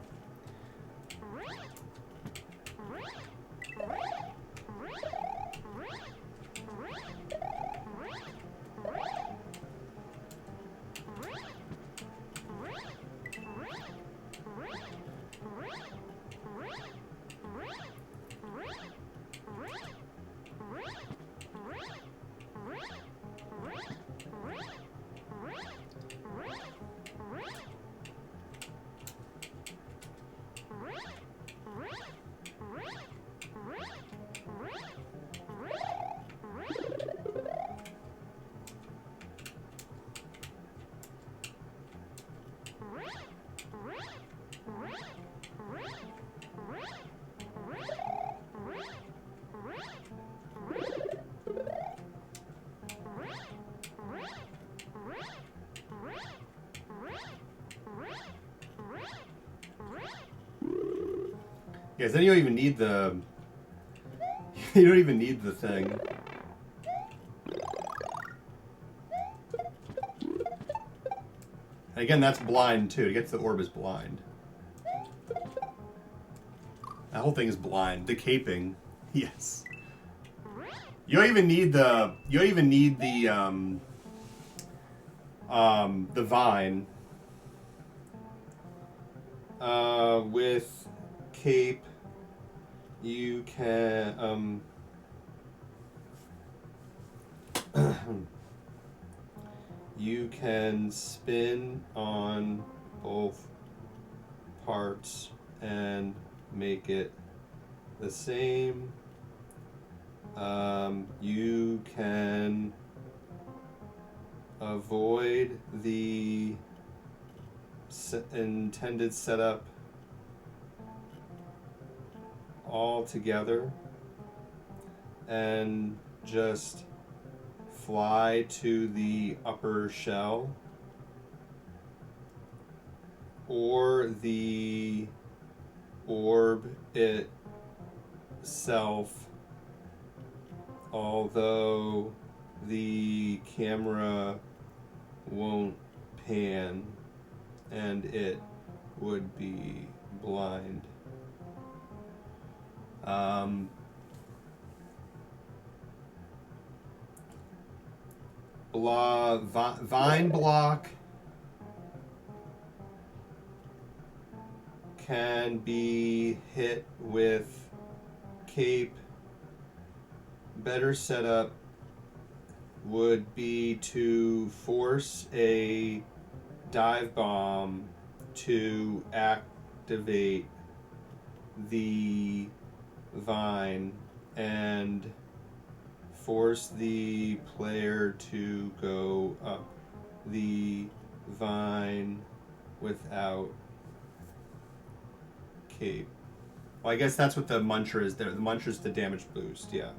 Yes, then you don't even need the... You don't even need the thing. And again, that's blind too. To get to the orb is blind. That whole thing is blind. The caping. Yes. You don't even need the... You don't even need the vine. With cape... You can, you can spin on both parts and make it the same You can avoid the intended setup altogether and just fly to the upper shell or the orb itself, although the camera won't pan and it would be blind. Vine block can be hit with cape. Better setup would be to force a dive bomb to activate the vine and force the player to go up the vine without cape. Well, I guess that's what the muncher is there. The muncher is the damage boost, yeah.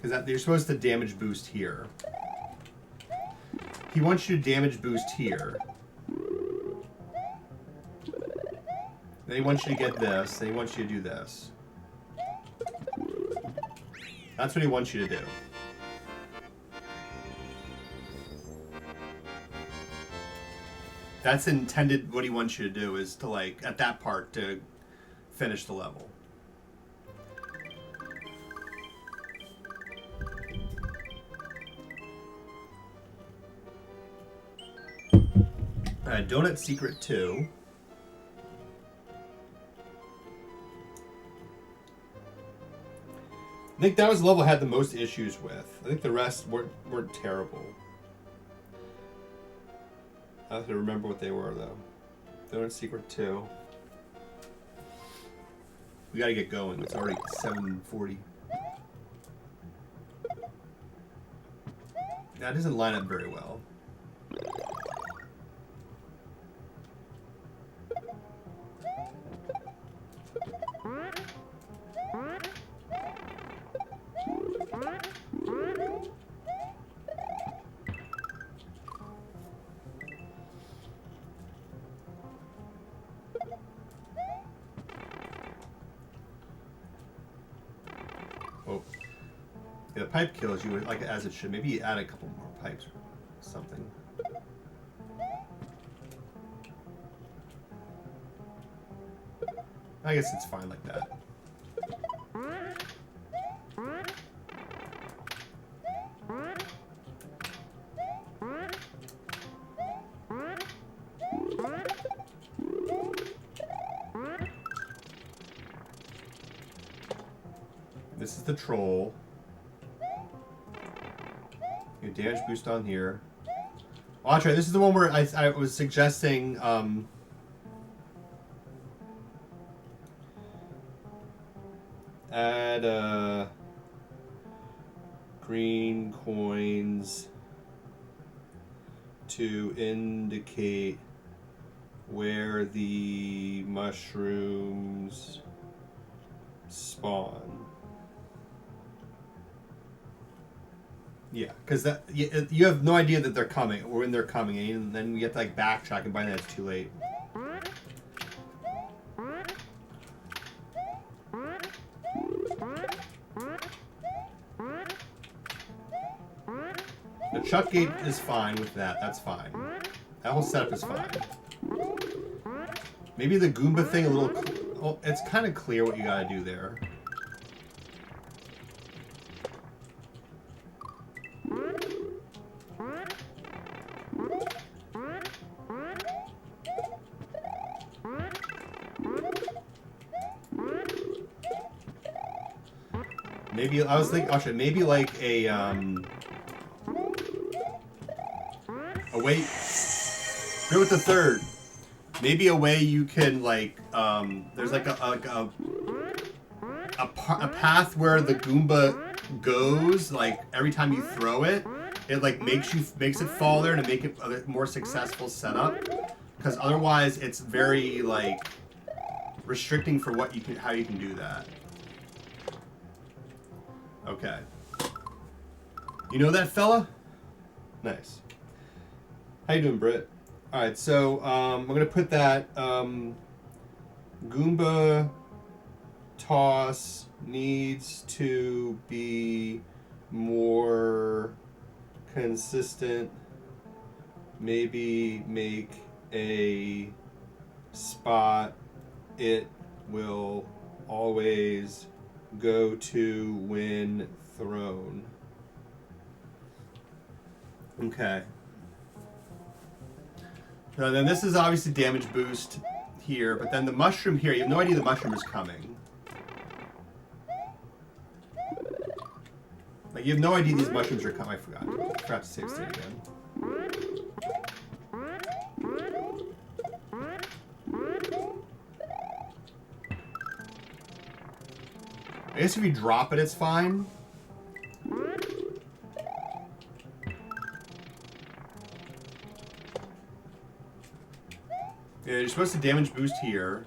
Because you're supposed to damage boost here. He wants you to damage boost here. Then he wants you to get this. Then he wants you to do this. That's what he wants you to do. That's intended, what he wants you to do is to, like, at that part, to finish the level. Alright, Donut Secret 2. I think that was the level I had the most issues with. I think the rest weren't terrible. I have to remember what they were, though. Donut Secret 2. We gotta get going. It's already 7:40. That doesn't line up very well. Oh. Yeah, the pipe kills you like as it should. Maybe add a couple more pipes or something. I guess it's fine like that. This is the troll. Your damage boost on here. Oh, that's right. This is the one where I was suggesting add green coins to indicate where the mushrooms spawn. Yeah, because that you have no idea that they're coming or when they're coming, and then we get to like backtrack, and by then it's too late. The chuck gate is fine with that. That's fine. That whole setup is fine. Maybe the Goomba thing a little. Oh, it's kind of clear what you gotta do there. Maybe I was thinking, actually, maybe like a wait. Go with the third. Maybe a way you can like there's like a path where the Goomba goes, like every time you throw it, it like makes it fall there to make it a more successful setup. Because otherwise, it's very like restricting for what you can, how you can do that. Okay. You know that fella? Nice. How you doing, Britt? All right, so I'm gonna put that Goomba toss needs to be more consistent. Maybe make a spot it will always go to when thrown. Okay. So then this is obviously damage boost here, but then the mushroom here, you have no idea the mushroom is coming. Like, you have no idea these mushrooms are coming. I forgot to save state again. I guess if you drop it, it's fine. Yeah, you're supposed to damage boost here.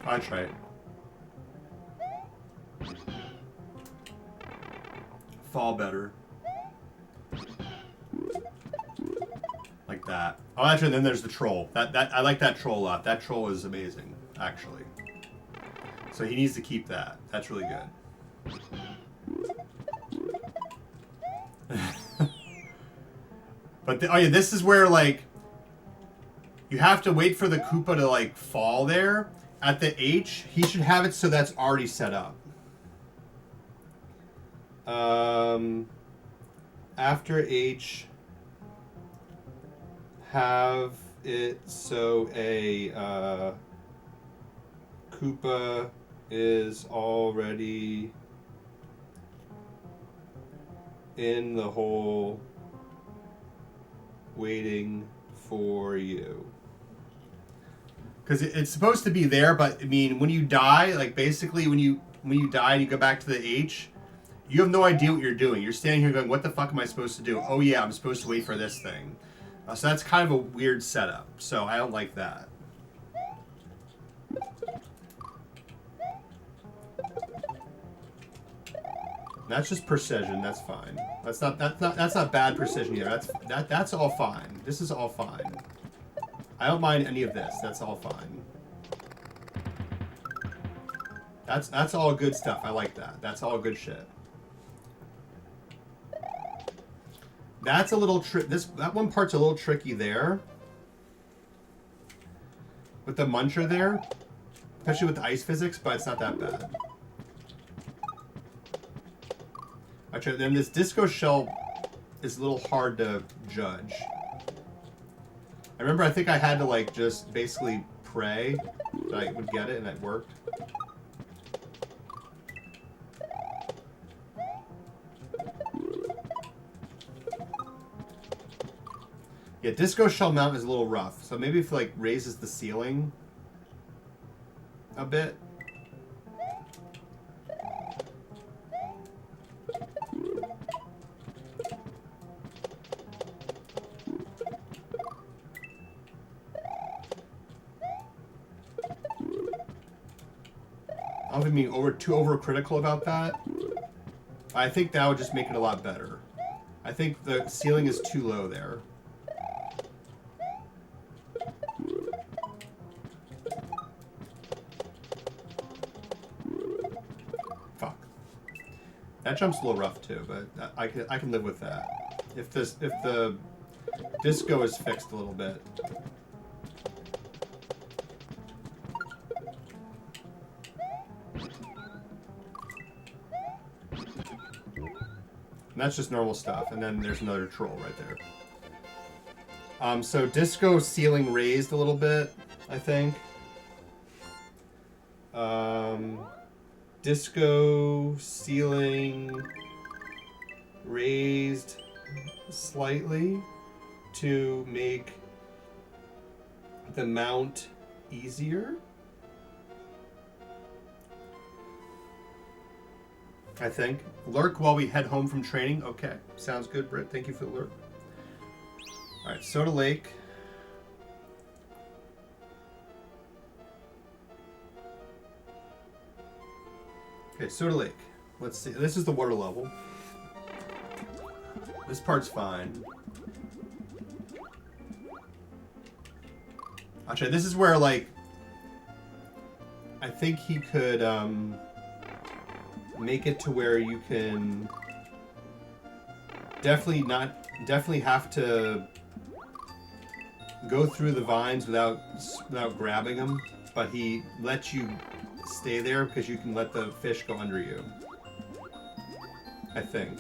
That's right. Fall better. Like that. Oh, actually, then there's the troll. That I like that troll a lot. That troll is amazing, actually. So he needs to keep that. That's really good. But oh yeah, this is where like you have to wait for the Koopa to like fall there. At the H, he should have it so that's already set up. After H, have it so a Koopa is already in the hole waiting for you. Because it's supposed to be there, but I mean, when you die, like basically when you die and you go back to the H, you have no idea what you're doing. You're standing here going, what the fuck am I supposed to do? Oh yeah, I'm supposed to wait for this thing. So that's kind of a weird setup. So I don't like that. That's just precision. That's fine. That's not bad precision either. That's all fine. This is all fine. I don't mind any of this. That's all fine. That's all good stuff. I like that. That's all good shit. That's a little that one part's a little tricky there. With the muncher there. Especially with the ice physics, but it's not that bad. Actually, then this disco shell is a little hard to judge. I remember I think I had to like just basically pray that I would get it, and it worked. Yeah, disco shell mount is a little rough, so maybe if it like raises the ceiling a bit. I don't think being too overcritical about that. I think that would just make it a lot better. I think the ceiling is too low there. That jump's a little rough too, but I can live with that. If the disco is fixed a little bit. And that's just normal stuff, and then there's another troll right there. So disco ceiling raised a little bit, I think. Disco ceiling raised slightly to make the mount easier. I think. Lurk while we head home from training. Okay. Sounds good, Britt. Thank you for the lurk. Alright, Soda Lake. Okay, Soda Lake. Let's see. This is the water level. This part's fine. Actually, this is where, like, I think he could, make it to where you can definitely have to go through the vines without grabbing them, but he lets you stay there because you can let the fish go under you. I think.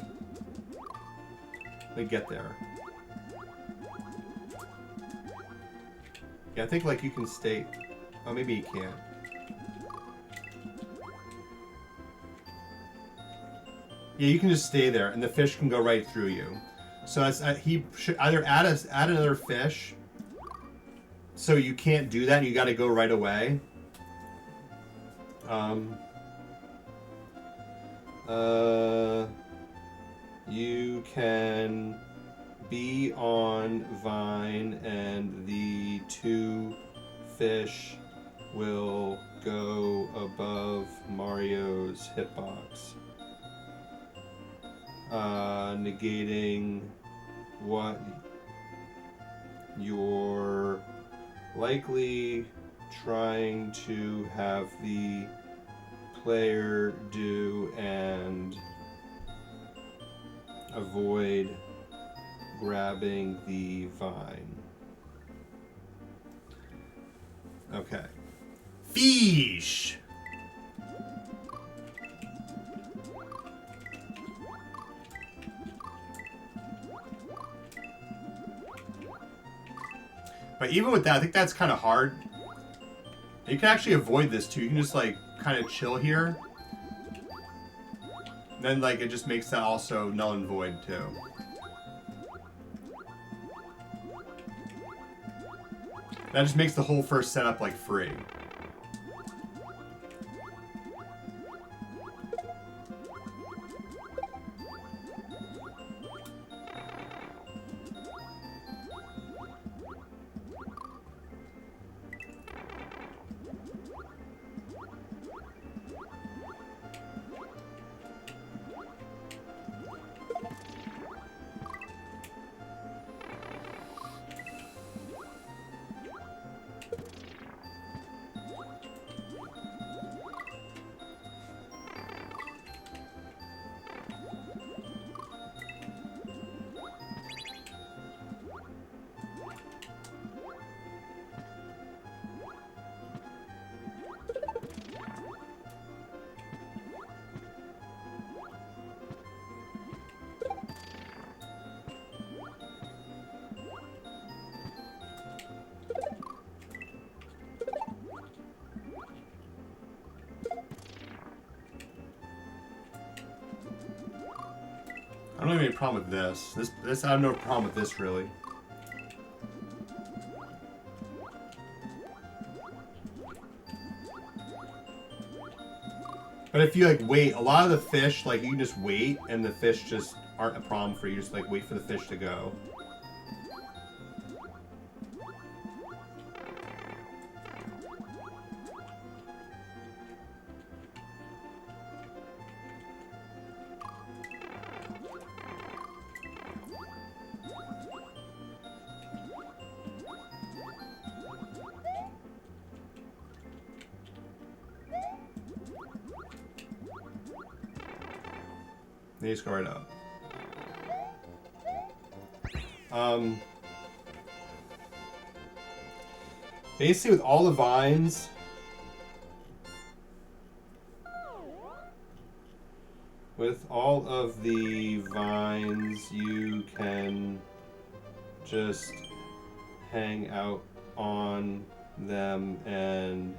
Let me get there. Yeah, I think like you can stay. Oh, maybe you can't. Yeah, you can just stay there, and the fish can go right through you. So that's, he should either add another fish. So you can't do that. You got to go right away. You can be on vine, and the 2 fish will go above Mario's hitbox. Negating what you're likely trying to have the player do and avoid grabbing the vine. Okay. Fish! But even with that, I think that's kind of hard. You can actually avoid this too. You can just like kind of chill here. Then like it just makes that also null and void too. That just makes the whole first setup like free. I don't have any problem with this. This I have no problem with this really. But if you like wait, a lot of the fish, like you can just wait and the fish just aren't a problem for you. Just like wait for the fish to go. Then you just go right up. Basically, with all the vines, you can just hang out on them and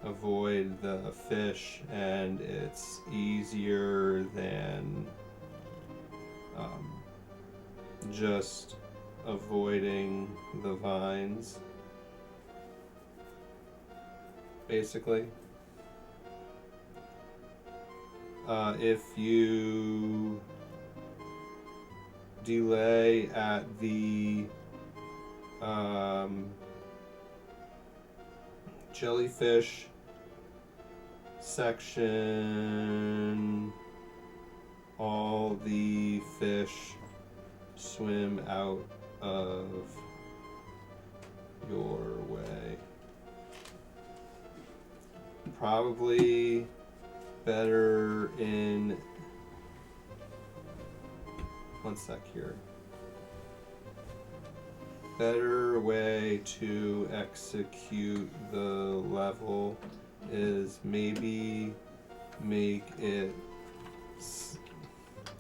avoid the fish, and it's easier than just avoiding the vines, basically. If you delay at the jellyfish section, all the fish swim out of your way. Probably better in... One sec here. Better way to execute the level is maybe make it...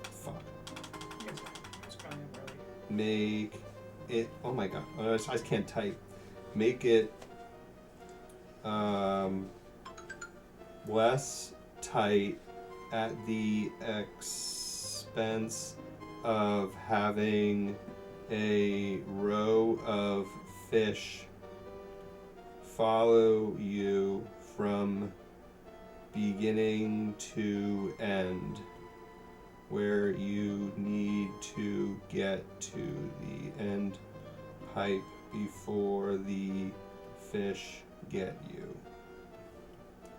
Fuck. Make it... Oh my god. I just can't type. Make it less tight at the expense of having a row of fish follow you from beginning to end, where you need to get to the end pipe before the fish get you.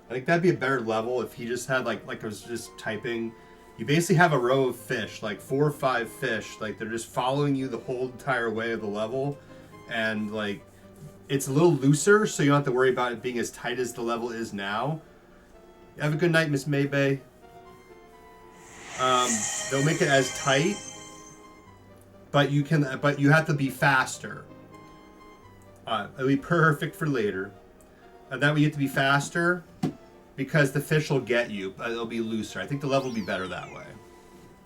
I think that'd be a better level if he just had like I was just typing. You basically have a row of fish, like 4 or 5 fish, like they're just following you the whole entire way of the level, and like it's a little looser, so you don't have to worry about it being as tight as the level is now. Have a good night, Miss Maybay. They'll make it as tight, but you have to be faster. It'll be perfect for later. And that way you have to be faster, because the fish will get you, but it'll be looser. I think the level will be better that way.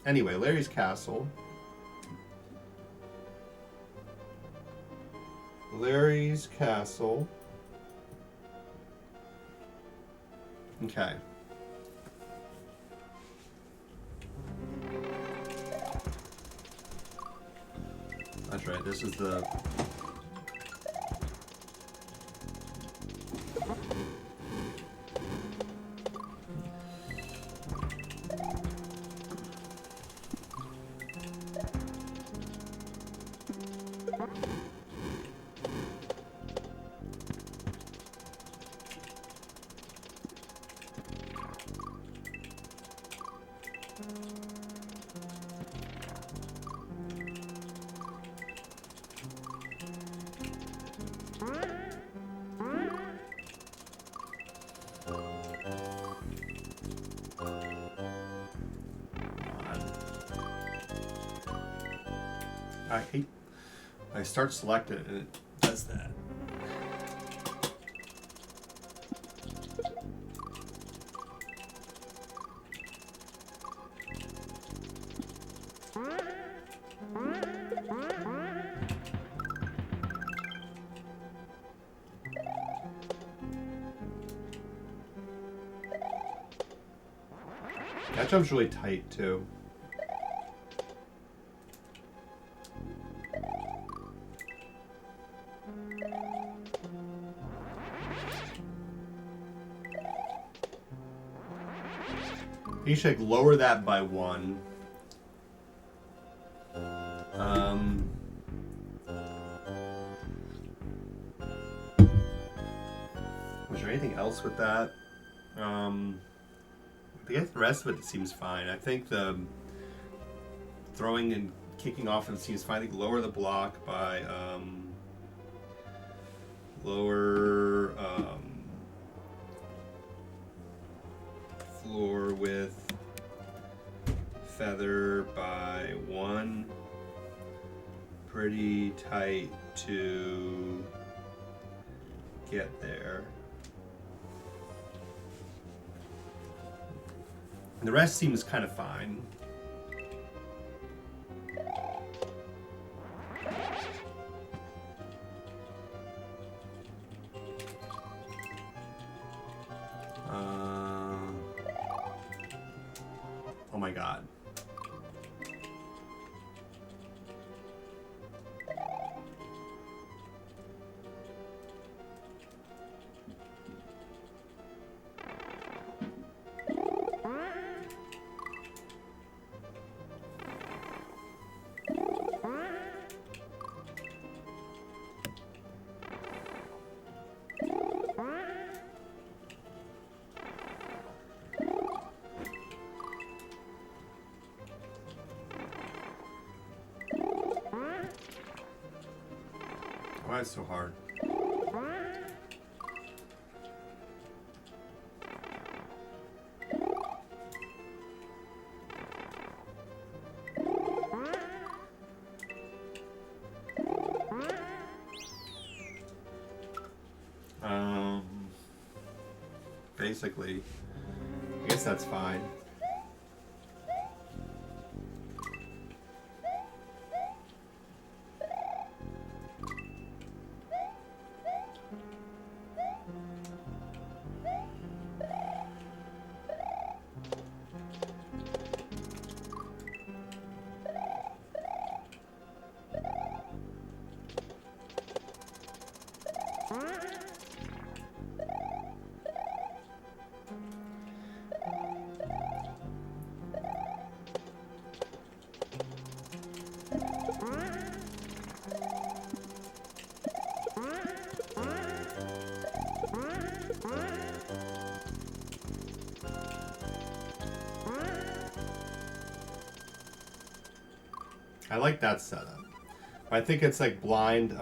Anyway, Larry's Castle. Larry's Castle. Okay. That's right, this is the... I start selected and it does that. That jump's really tight too. You should lower that by 1. Was there anything else with that? I guess the rest of it seems fine. I think the throwing and kicking off it seems fine. I think lower the block by lower floor width, tight to get there. And the rest seems kind of fine. Oh my god. Why is it so hard? Basically, I guess that's fine. I like that setup. I think it's like blind.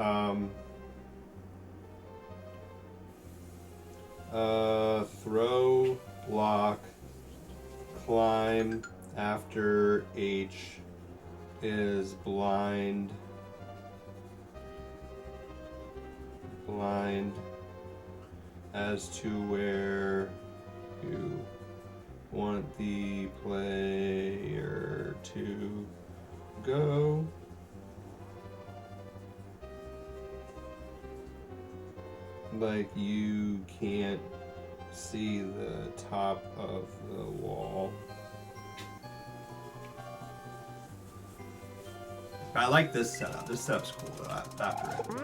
Throw, block, climb after H is blind. Blind as to where you want the player to go. Like you can't see the top of the wall. I like this setup. This setup's cool though, after it.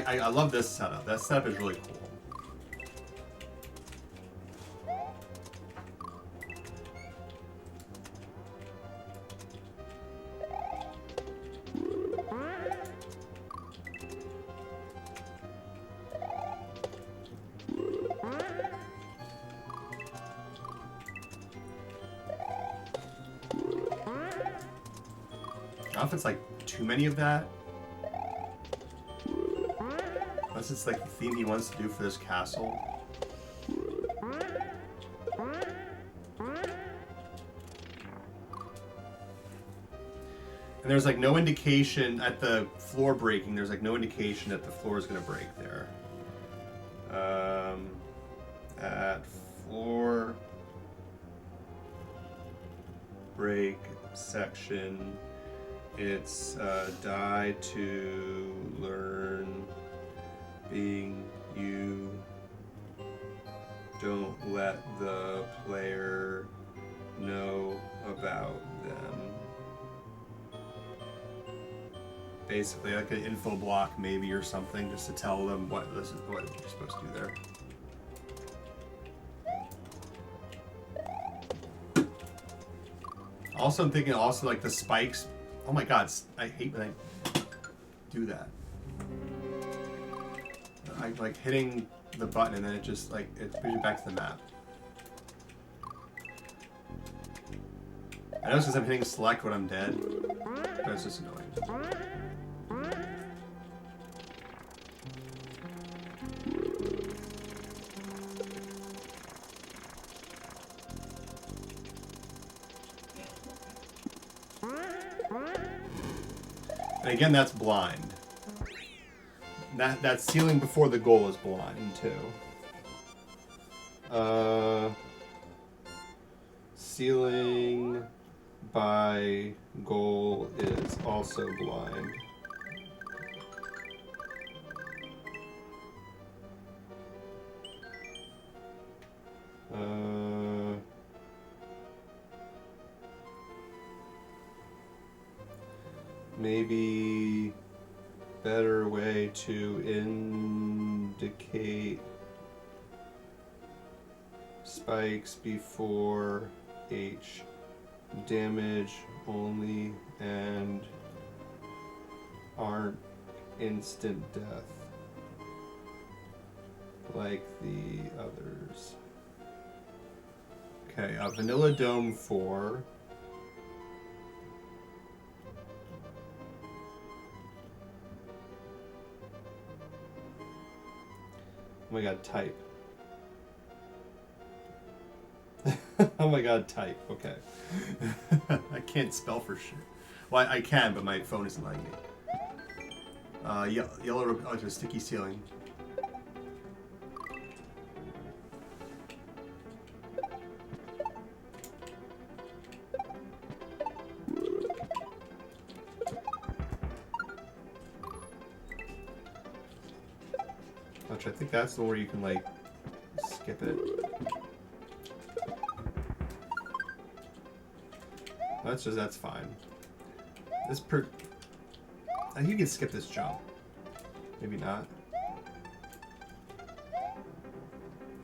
I love this setup. That setup is really cool. I don't know if it's like too many of that. Unless it's like the theme he wants to do for this castle. And there's like no indication at the floor breaking, there's like no indication that the floor is going to break there. At floor break section, it's die to learn. Being you don't let the player know about them. Basically like an info block maybe or something, just to tell them what this is, what you're supposed to do there. Also I'm thinking also like the spikes. Oh my god, I hate when I do that. I like hitting the button and then it just like it brings you back to the map. I know it's because I'm hitting select when I'm dead, but it's just annoying. And again, that's blind. That ceiling before the goal is blind too. Ceiling by goal is also blind. Maybe better way to indicate spikes before H. Damage only and aren't instant death like the others. Okay, Vanilla Dome 4. Oh my god, type. Oh my god, type. Okay. I can't spell for sure. Well, I can, but my phone isn't letting me. Yellow, oh, it's a sticky ceiling. Which I think that's the one where you can, like, skip it. That's fine. I think you can skip this jump. Maybe not.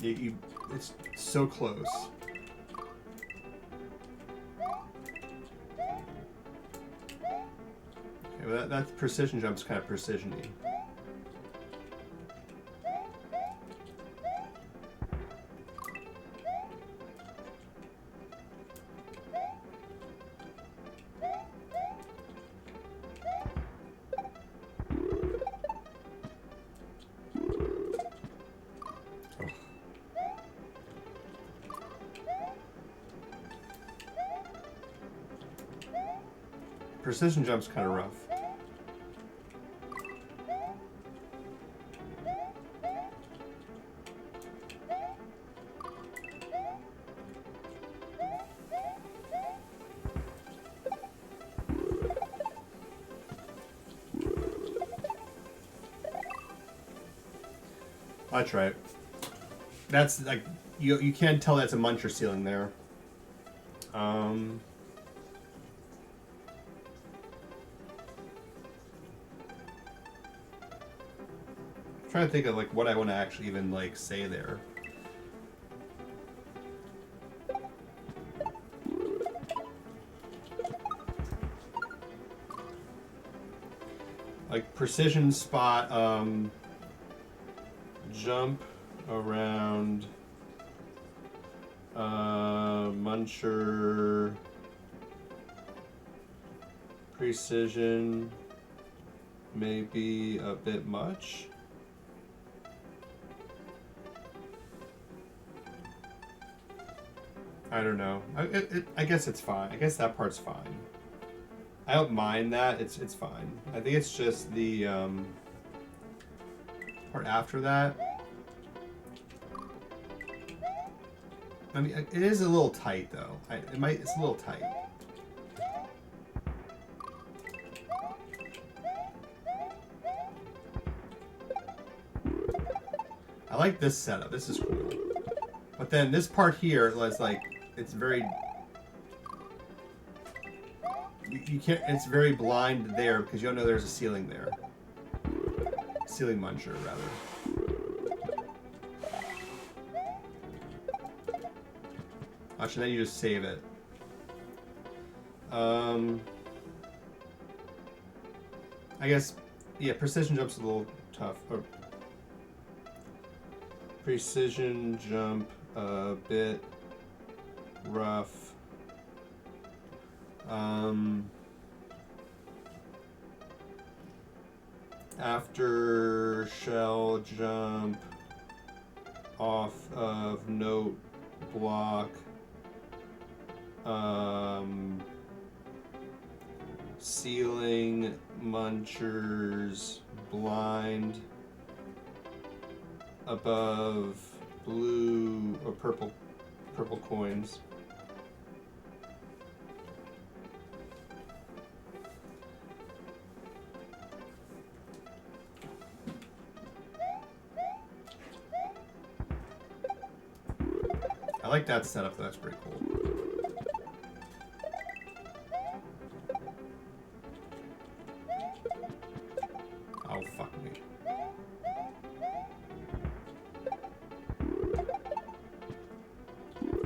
It's so close. Okay, well that precision jump's kind of precision-y. Precision jump's kind of rough. That's right. That's like you can't tell that's a muncher ceiling there. Trying to think of like what I want to actually even like say there. Like precision spot, jump around, muncher, precision, maybe a bit much. I don't know. I guess it's fine. I guess that part's fine. I don't mind that. It's fine. I think it's just the part after that. I mean, it is a little tight though. It's a little tight. I like this setup. This is cool. But then this part here is like, it's very, you can't, it's very blind there because you don't know there's a ceiling there. Ceiling muncher, rather. Actually, then you just save it. I guess, yeah, precision jump's a little tough. Or precision jump a bit rough. After shell jump off of note block, ceiling munchers blind above blue or purple coins. I like that setup. That's pretty cool. Oh, fuck me.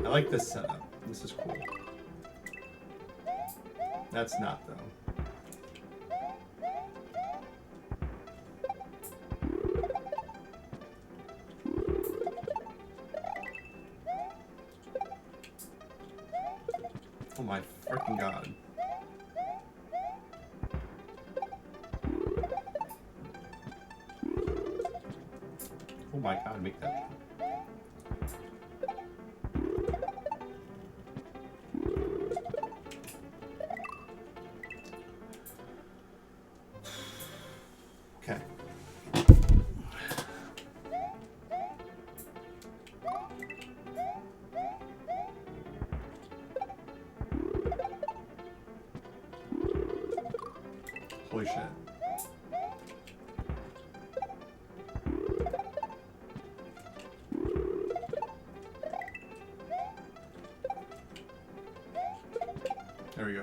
I like this setup. This is cool. That's not, though. Oh my freaking god. Oh my god, make that. Okay. Holy shit. There we go.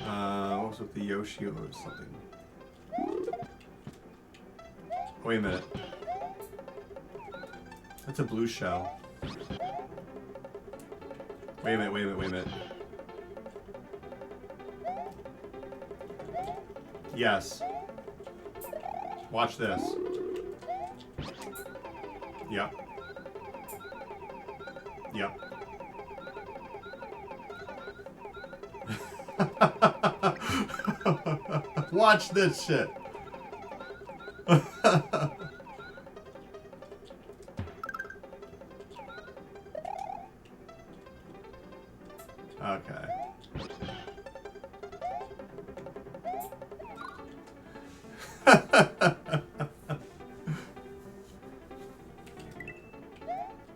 What was with the Yoshi or something? Wait a minute. That's a blue shell. Wait a minute, wait a minute, wait a minute. Yes. Watch this. Yep. Yep. Watch this shit. Okay.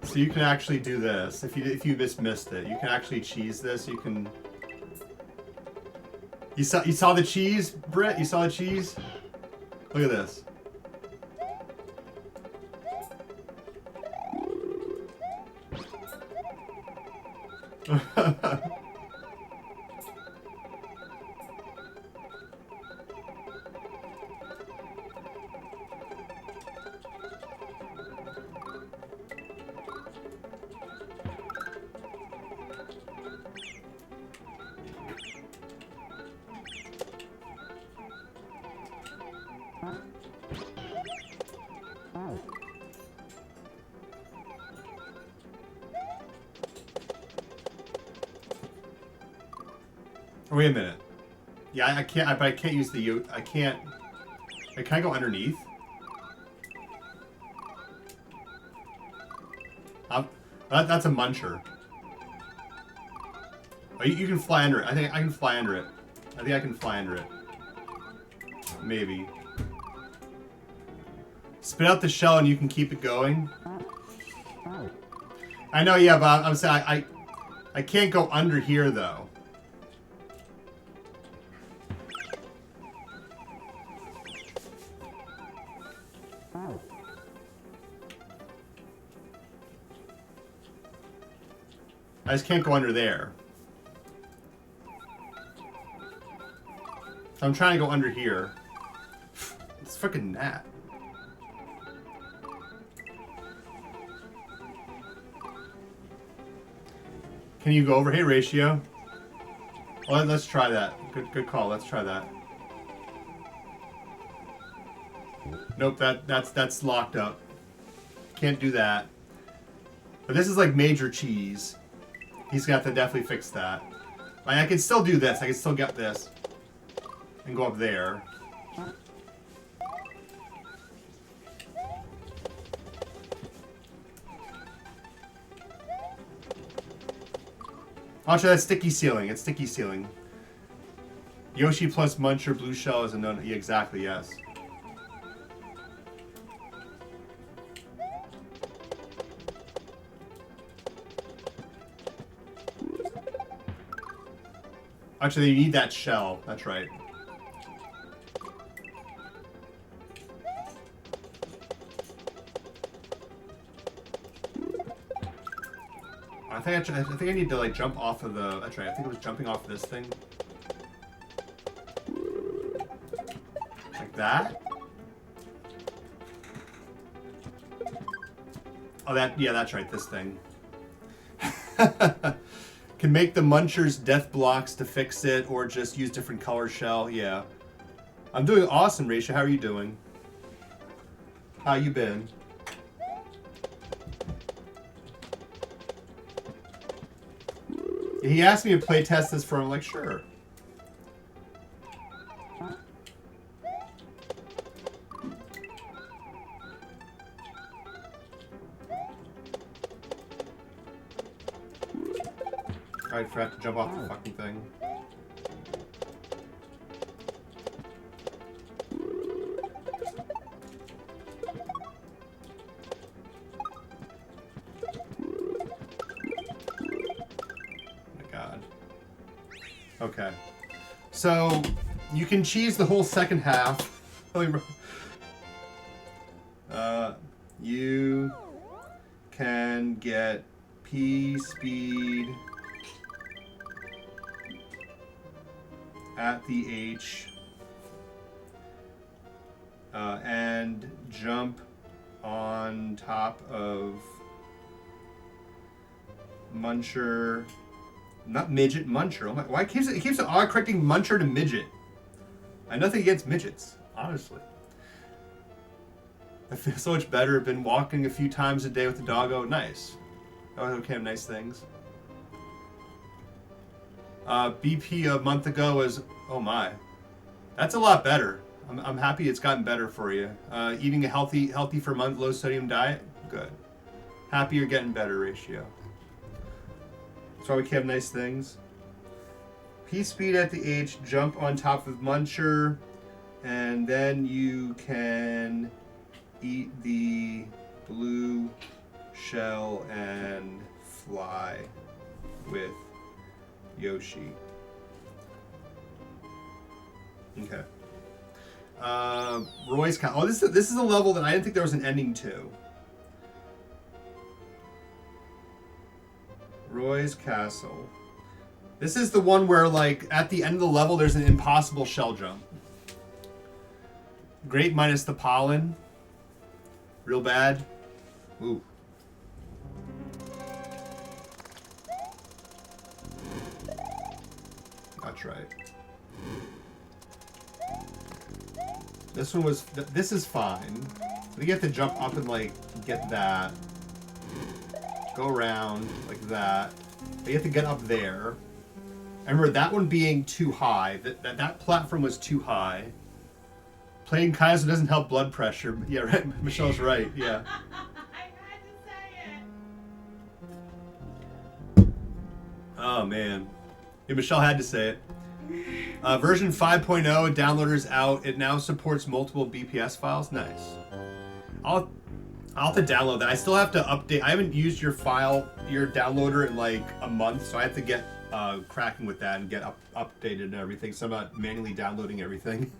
So you can actually do this. If you missed it, you can actually cheese this. You can. You saw the cheese, Britt? You saw the cheese? Look at this. Wait a minute. Yeah, I can't. But I can't use the. I can't. Can I go underneath? That's a muncher. Oh, you can fly under it. I think I can fly under it. I think I can fly under it. Maybe. Spit out the shell and you can keep it going. I know, yeah, but I'm saying I can't go under here though. I just can't go under there. I'm trying to go under here. It's freaking gnat. Can you go over? Hey, Ratio. Well, let's try that. Good call. Let's try that. Nope, that's locked up. Can't do that. But this is like major cheese. He's gonna have to definitely fix that. Like, I can still do this. I can still get this. And go up there. Actually, that's sticky ceiling. It's sticky ceiling. Yoshi plus Muncher blue shell is a no. Yeah, exactly, yes. Actually, you need that shell. That's right. I think I need to like jump off of the. That's right. I think it was jumping off of this thing. Like that. Oh, that. Yeah, that's right. This thing. Can make the Munchers death blocks to fix it, or just use different color shell. Yeah. I'm doing awesome, Raisha. How are you doing? How you been? He asked me to play test this for him. I'm like, sure. I forgot to jump off the fucking thing. Okay, so you can cheese the whole second half. You can get P speed at the H and jump on top of Muncher. Not midget, Muncher. Oh my, why it keeps correcting Muncher to midget? I have nothing against midgets, honestly. I feel so much better. I've been walking a few times a day with the doggo. Nice. Oh, okay, nice things. BP a month ago was, oh my. That's a lot better. I'm happy it's gotten better for you. Eating a healthy for a month, low sodium diet, good. Happy you're getting better, Ratio. That's why we can have nice things. P speed at the H, jump on top of Muncher, and then you can eat the blue shell and fly with Yoshi. Okay. Roy's Castle. Oh, this is a level that I didn't think there was an ending to. Roy's Castle. This is the one where, like, at the end of the level, there's an impossible shell jump. Great minus the pollen. Real bad. Ooh. That's right. This one was... This is fine. I think you have to jump up and, like, get that. Go around like that. But you have to get up there. I remember that one being too high. That platform was too high. Playing Kaizo doesn't help blood pressure. But yeah, right. Michelle's right. Yeah. I had to say it. Oh man. Yeah, Michelle had to say it. Version 5.0 downloader's out. It now supports multiple BPS files. Nice. I'll have to download that. I still have to update. I haven't used your downloader in like a month, so I have to get cracking with that and get updated and everything. So I'm not manually downloading everything.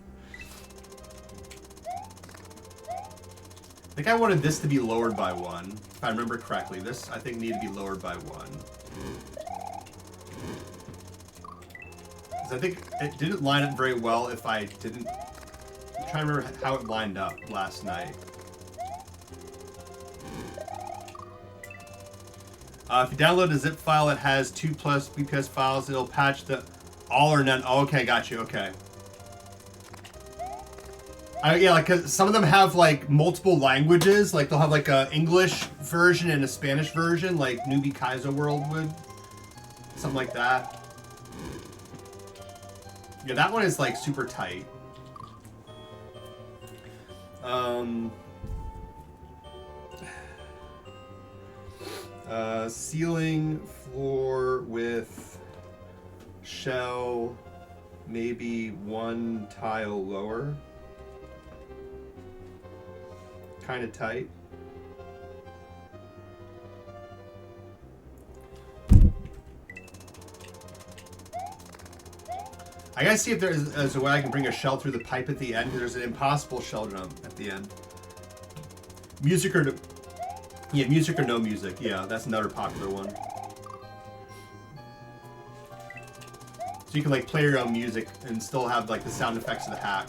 I think I wanted this to be lowered by 1. If I remember correctly, this I think needed to be lowered by 1. Because I think it didn't line up very well if I didn't... I'm trying to remember how it lined up last night. If you download a zip file that has 2+ BPS files, it'll patch the all or none. Oh, okay, got you. Okay. Yeah, like, cause some of them have like multiple languages. Like they'll have like a English version and a Spanish version, like Newbie Kaizo World would. Something like that. Yeah, that one is like super tight. Ceiling, floor with shell, maybe one tile lower. Kind of tight. I gotta see if there's a way I can bring a shell through the pipe at the end. There's an impossible shell jump at the end. Music or yeah, music or no music. Yeah, that's another popular one. So you can like play your own music and still have like the sound effects of the hack.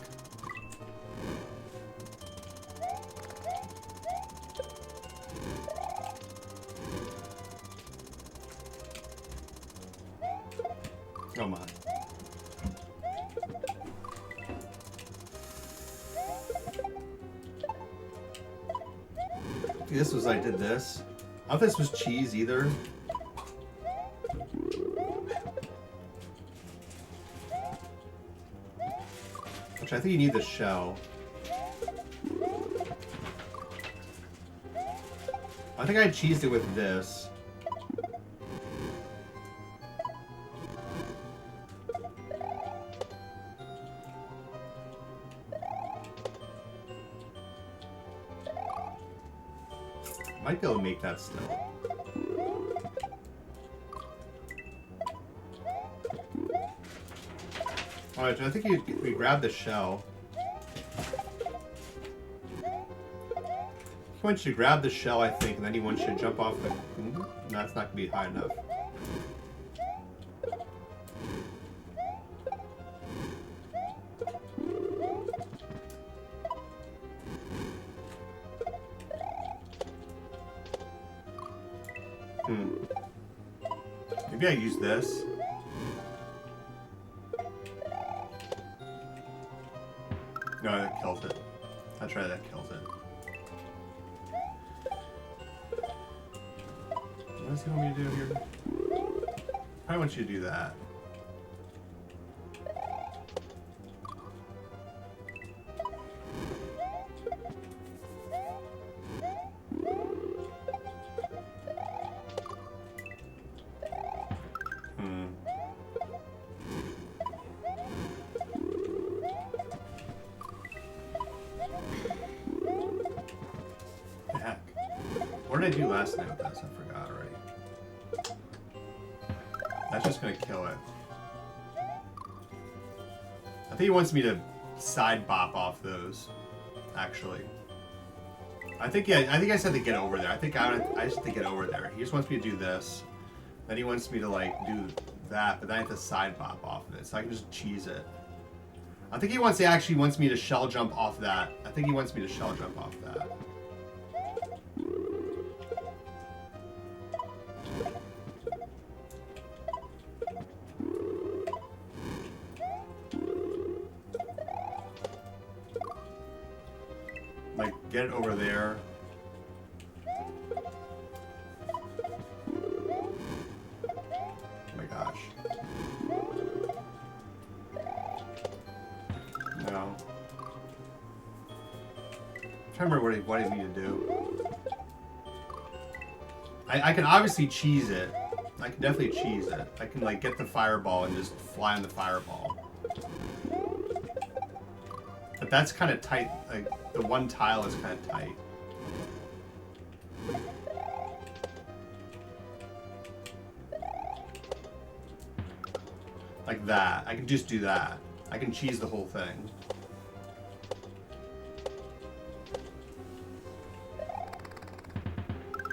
Oh my. This was, I did this. I don't think this was cheese either. Which I think you need the shell. I think I cheesed it with this. Might be able to make that still. Alright, I think we grab the shell. He wants you to grab the shell, I think, and then he wants you to jump off the... No, that's not going to be high enough. Maybe I use this. No, that kills it. I'll try that kills it. What does he want me to do here? I want you to do that. What did I do last night with this? I forgot already. That's just gonna kill it. I think he wants me to side bop off those, actually. I think, yeah, I think I just had to get over there. I just have to get over there. He just wants me to do this. Then he wants me to, like, do that, but then I have to side bop off of it, so I can just cheese it. I think he actually wants me to shell jump off that. I think he wants me to shell jump off that. Like, get it over there. Oh my gosh. No. I'm trying to remember what he wanted me to do. I can obviously cheese it. I can definitely cheese it. I can, like, get the fireball and just fly on the fireball. But that's kind of tight. Like, the one tile is kind of tight. Like that. I can just do that. I can cheese the whole thing.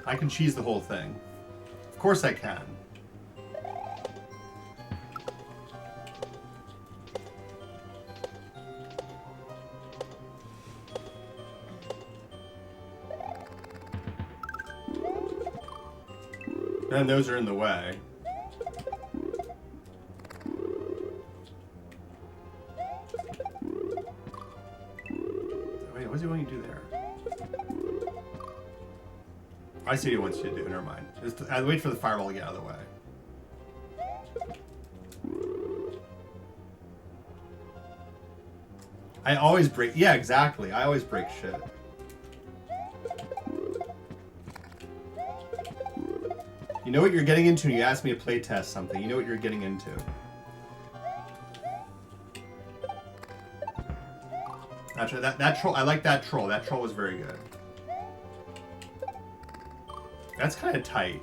I can cheese the whole thing. Of course I can. And those are in the way. Wait, what's he wanting to do there? I see what he wants you to do. Never mind. I wait for the fireball to get out of the way. I always break. Yeah, exactly. I always break shit. You know what you're getting into when you ask me to play test something. You know what you're getting into. Actually, that troll. I like that troll. That troll was very good. That's kind of tight.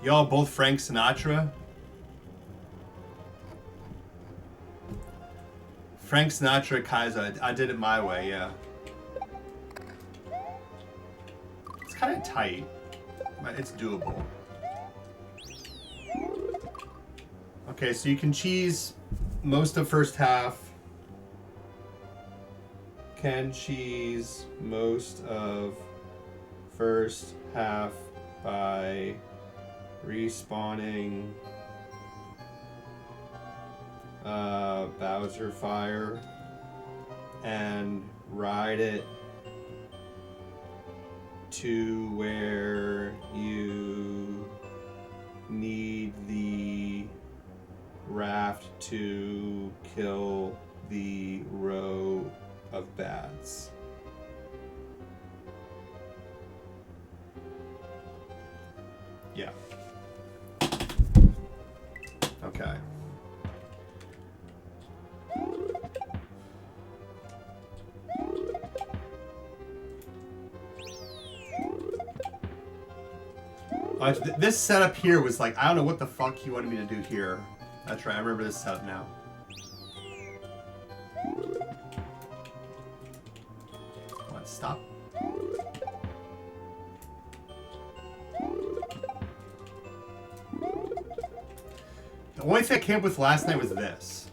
Y'all both Frank Sinatra? Frank Sinatra, Kaiser. I did it my way, yeah. It's kind of tight, but it's doable. Okay, so you can cheese most of first half. Can cheese most of first half by respawning Bowser Fire and ride it to where you need the raft to kill the row of bats. Yeah. Okay. This setup here was like, I don't know what the fuck he wanted me to do here. That's right, I remember this setup now. What, stop? The only thing I came up with last night was this.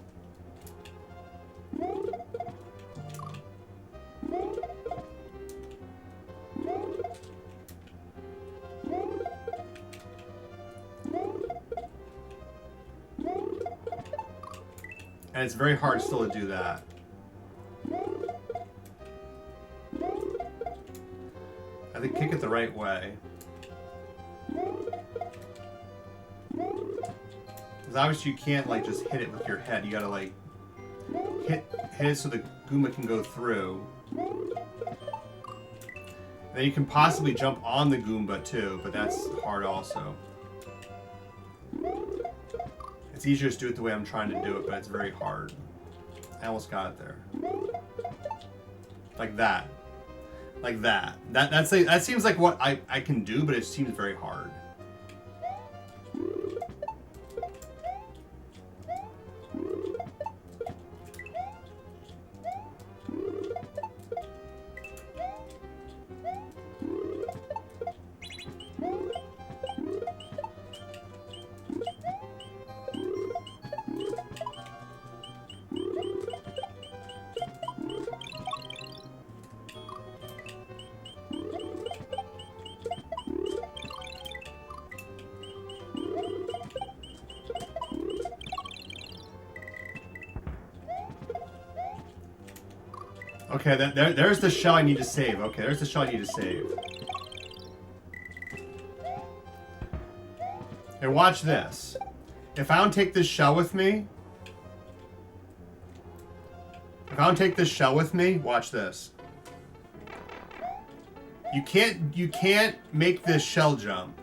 And it's very hard still to do that. I think kick it the right way. Because obviously you can't like just hit it with your head. You gotta like hit it so the Goomba can go through. And then you can possibly jump on the Goomba too, but that's hard also. It's easier to do it the way I'm trying to do it, but it's very hard. I almost got it there. Like that. Like that. That seems like what I can do, but it seems very hard. Okay, there's the shell I need to save. Okay, there's the shell I need to save. And watch this. If I don't take this shell with me... watch this. You can't make this shell jump.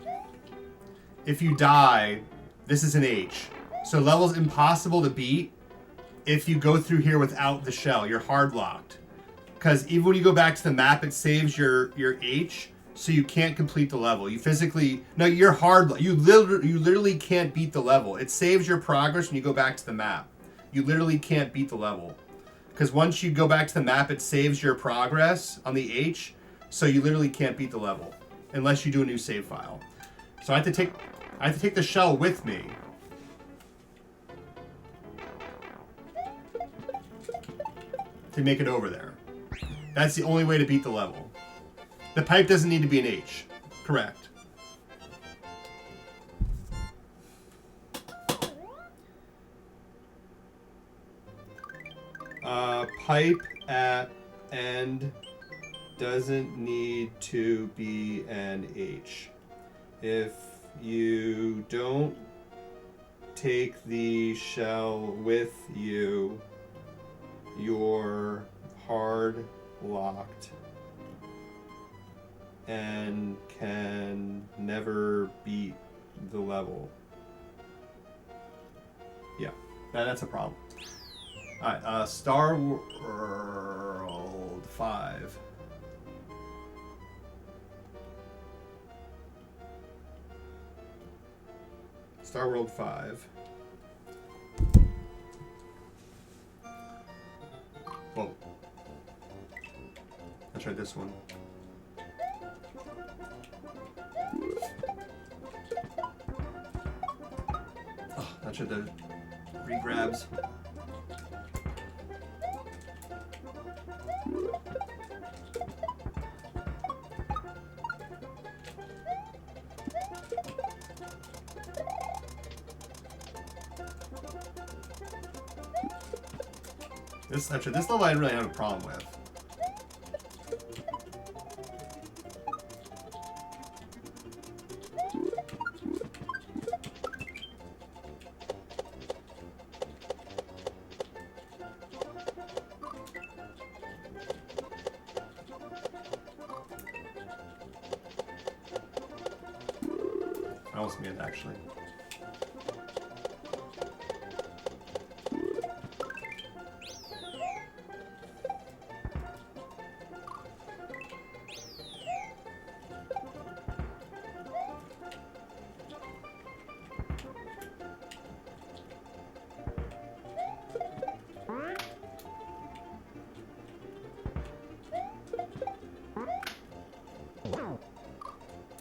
If you die, this is an H. So level's impossible to beat if you go through here without the shell. You're hard locked. Because even when you go back to the map, it saves your H, so you can't complete the level. You physically... No, you're hard... You literally can't beat the level. It saves your progress when you go back to the map. You literally can't beat the level. Because once you go back to the map, it saves your progress on the H, so you literally can't beat the level. Unless you do a new save file. So I have to take the shell with me. To make it over there. That's the only way to beat the level. The pipe doesn't need to be an H. Correct. Pipe at end doesn't need to be an H. If you don't take the shell with you, your hard locked and can never beat the level. Yeah, that's a problem. Alright, Star World 5. Star World 5. Whoa. I tried this one. Oh, I tried the re-grabs. This level I didn't really have a problem with. I almost made it actually.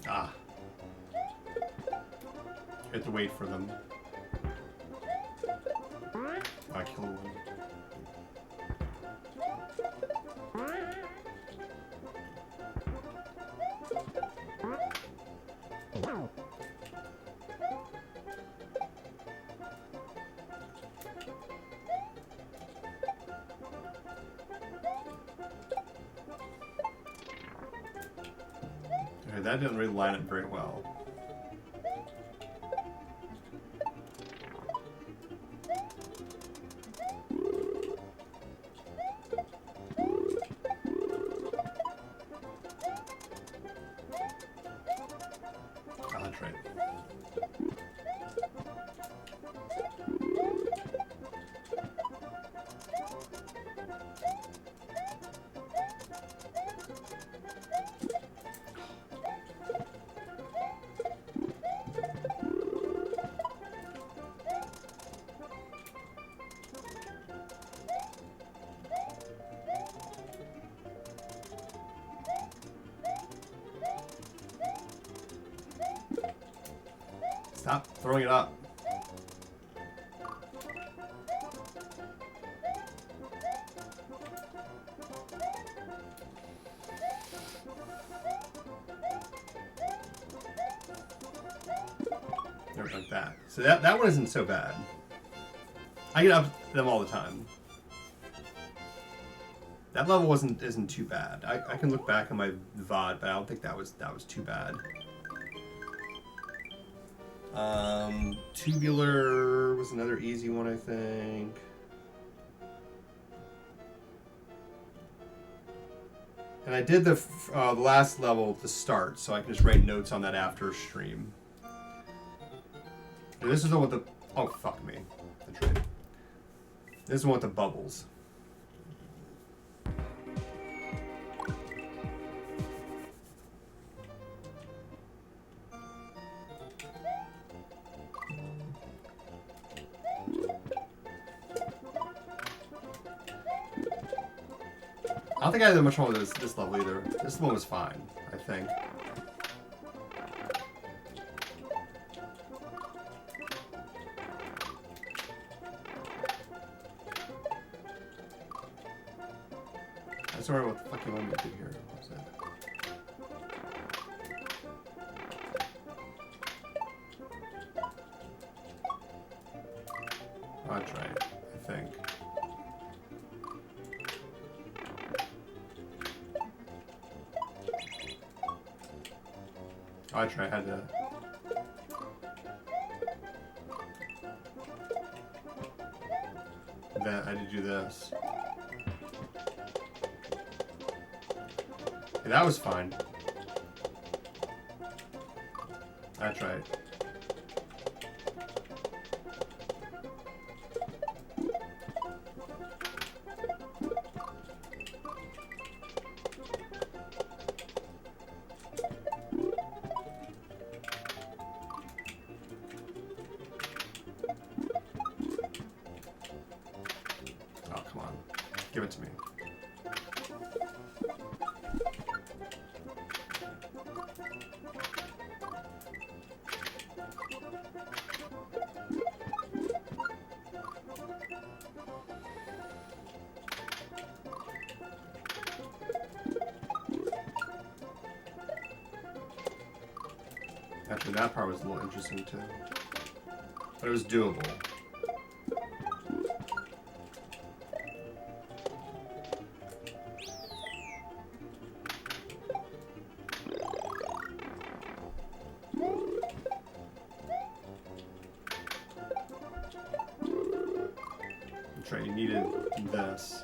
Ah. You have to wait for them. Oh, I killed one. Okay, that didn't really line up very well. Oh, that's right. Stop throwing it up. There, like that. So that one isn't so bad. I get up them all the time. That level isn't too bad. I can look back on my VOD, but I don't think that was too bad. Tubular was another easy one, I think. And I did the last level to start, so I can just write notes on that after stream. And this is the one with the... Oh, fuck me. That's right. This is the one with the bubbles. I don't think I had that much fun with this level either. This one was fine, I think. I just wonder what the fuck you want me to do here. What's that? Oh, that's right, I think. Oh, I tried. I had to. Then I had to do this. Yeah, that was fine. That's right. Oh, come on. Give it to me. Actually, that part was a little interesting too. But it was doable. That's right, you needed this.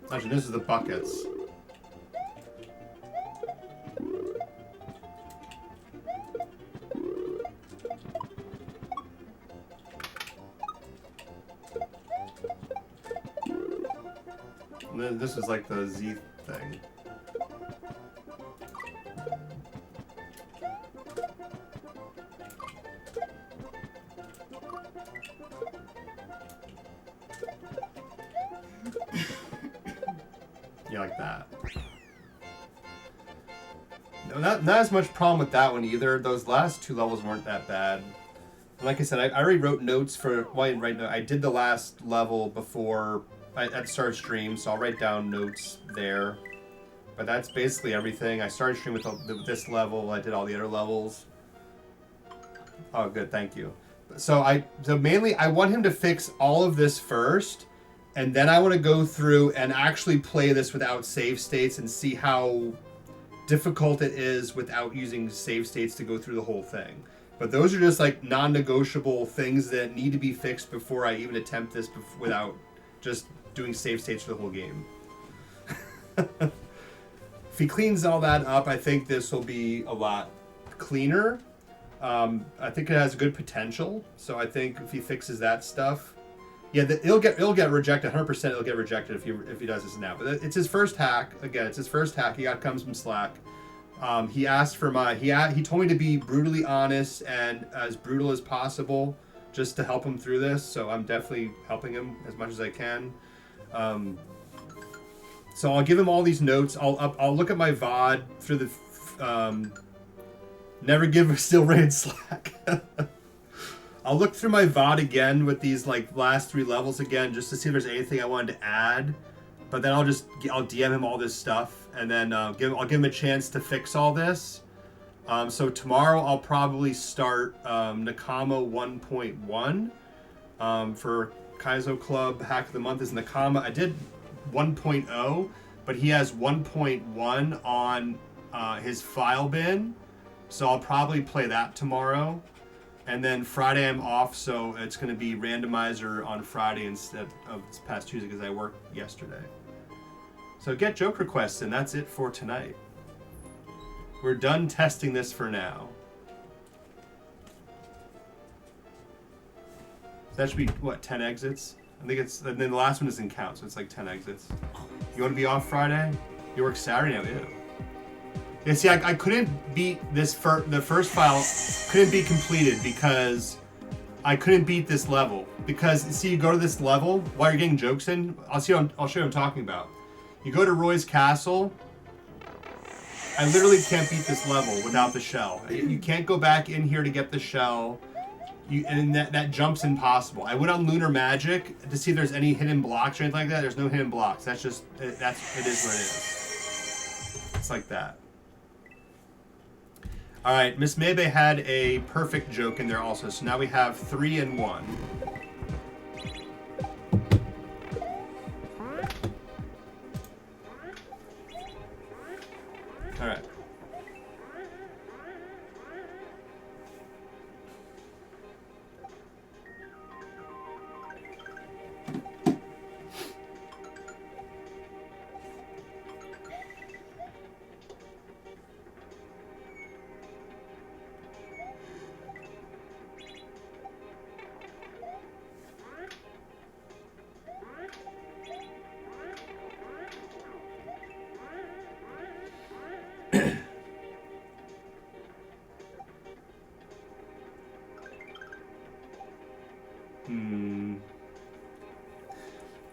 Actually, this is the buckets. And then this is like the Z thing. Yeah, like that. No, not as much problem with that one either. Those last two levels weren't that bad. Like I said, I already wrote notes for. Well, right now I did the last level before at the start of stream, so I'll write down notes there. But that's basically everything. I started stream with this level. I did all the other levels. Oh, good, thank you. So mainly I want him to fix all of this first, and then I want to go through and actually play this without save states and see how difficult it is without using save states to go through the whole thing. But those are just like non-negotiable things that need to be fixed before I even attempt this without just doing save states for the whole game. If he cleans all that up, I think this will be a lot cleaner. I think it has good potential. So I think if he fixes that stuff, yeah, it'll get rejected. 100%, it'll get rejected if he does this now. But it's his first hack. Again, it's his first hack. He comes from Slack. He asked for he told me to be brutally honest and as brutal as possible, just to help him through this. So I'm definitely helping him as much as I can. So I'll give him all these notes. I'll look at my VOD through the never give SteelRain Slack. I'll look through my VOD again with these like last 3 levels again, just to see if there's anything I wanted to add. But then I'll DM him all this stuff, and then I'll give him a chance to fix all this. So tomorrow I'll probably start Nakama 1.1 for Kaizo Club Hack of the Month is Nakama. I did 1.0, but he has 1.1 on his file bin, so I'll probably play that tomorrow. And then Friday I'm off, so it's going to be randomizer on Friday instead of this past Tuesday because I worked yesterday. So get joke requests, and that's it for tonight. We're done testing this for now. That should be, what, 10 exits? I think it's, and then the last one doesn't count, so it's like 10 exits. You want to be off Friday? You work Saturday now, ew. Yeah, see, I couldn't beat this, the first file couldn't be completed because I couldn't beat this level. Because, see, you go to this level, while you're getting jokes in, I'll show you what I'm talking about. You go to Roy's Castle, I literally can't beat this level without the shell. You can't go back in here to get the shell. And that jump's impossible. I went on Lunar Magic to see if there's any hidden blocks or anything like that. There's no hidden blocks. It is what it is. It's like that. All right, Miss Maybe had a perfect joke in there also. So now we have 3 and 1.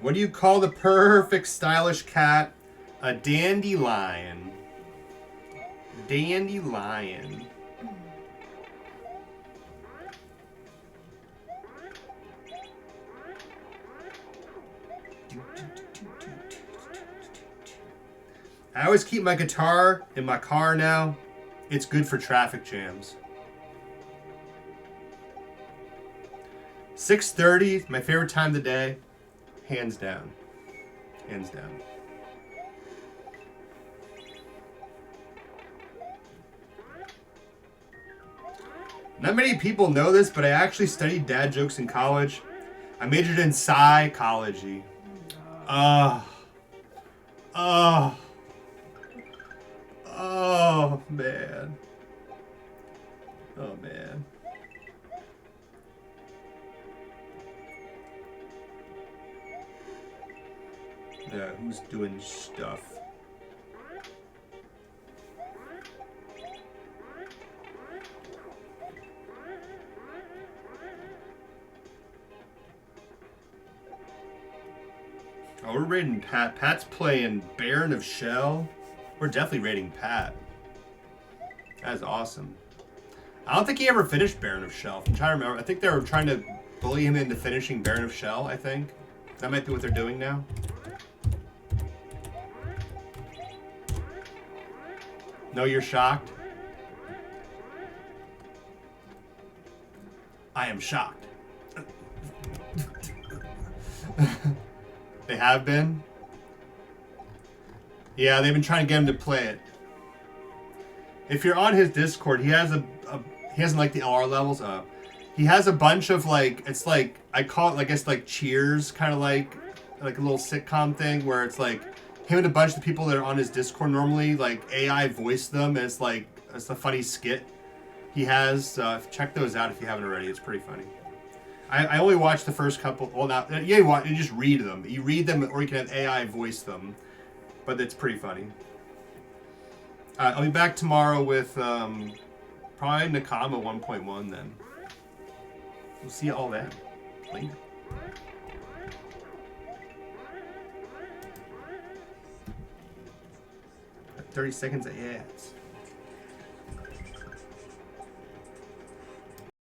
What do you call the perfect stylish cat? A dandelion. Dandelion. I always keep my guitar in my car now. It's good for traffic jams. 6:30, my favorite time of the day. Hands down. Hands down. Not many people know this, but I actually studied dad jokes in college. I majored in psychology. Oh, man. Oh, man. Yeah, who's doing stuff? Oh, we're rating Pat. Pat's playing Baron of Shell. We're definitely rating Pat. That's awesome. I don't think he ever finished Baron of Shell. I'm trying to remember. I think they were trying to bully him into finishing Baron of Shell, I think. That might be what they're doing now. No, you're shocked? I am shocked. They have been? Yeah, they've been trying to get him to play it. If you're on his Discord, he has he hasn't like the LR levels up. He has a bunch of like, it's like, I call it, like, I guess like Cheers, kind of like a little sitcom thing where it's like him and a bunch of the people that are on his Discord normally, like AI voice them as like, it's a funny skit he has. Check those out if you haven't already. It's pretty funny. I only watched the first couple. Well, now you just read them. You read them, or you can have AI voice them. But it's pretty funny. I'll be back tomorrow with probably Nakama 1.1 then. We'll see you all then. Later. 30 seconds of ads.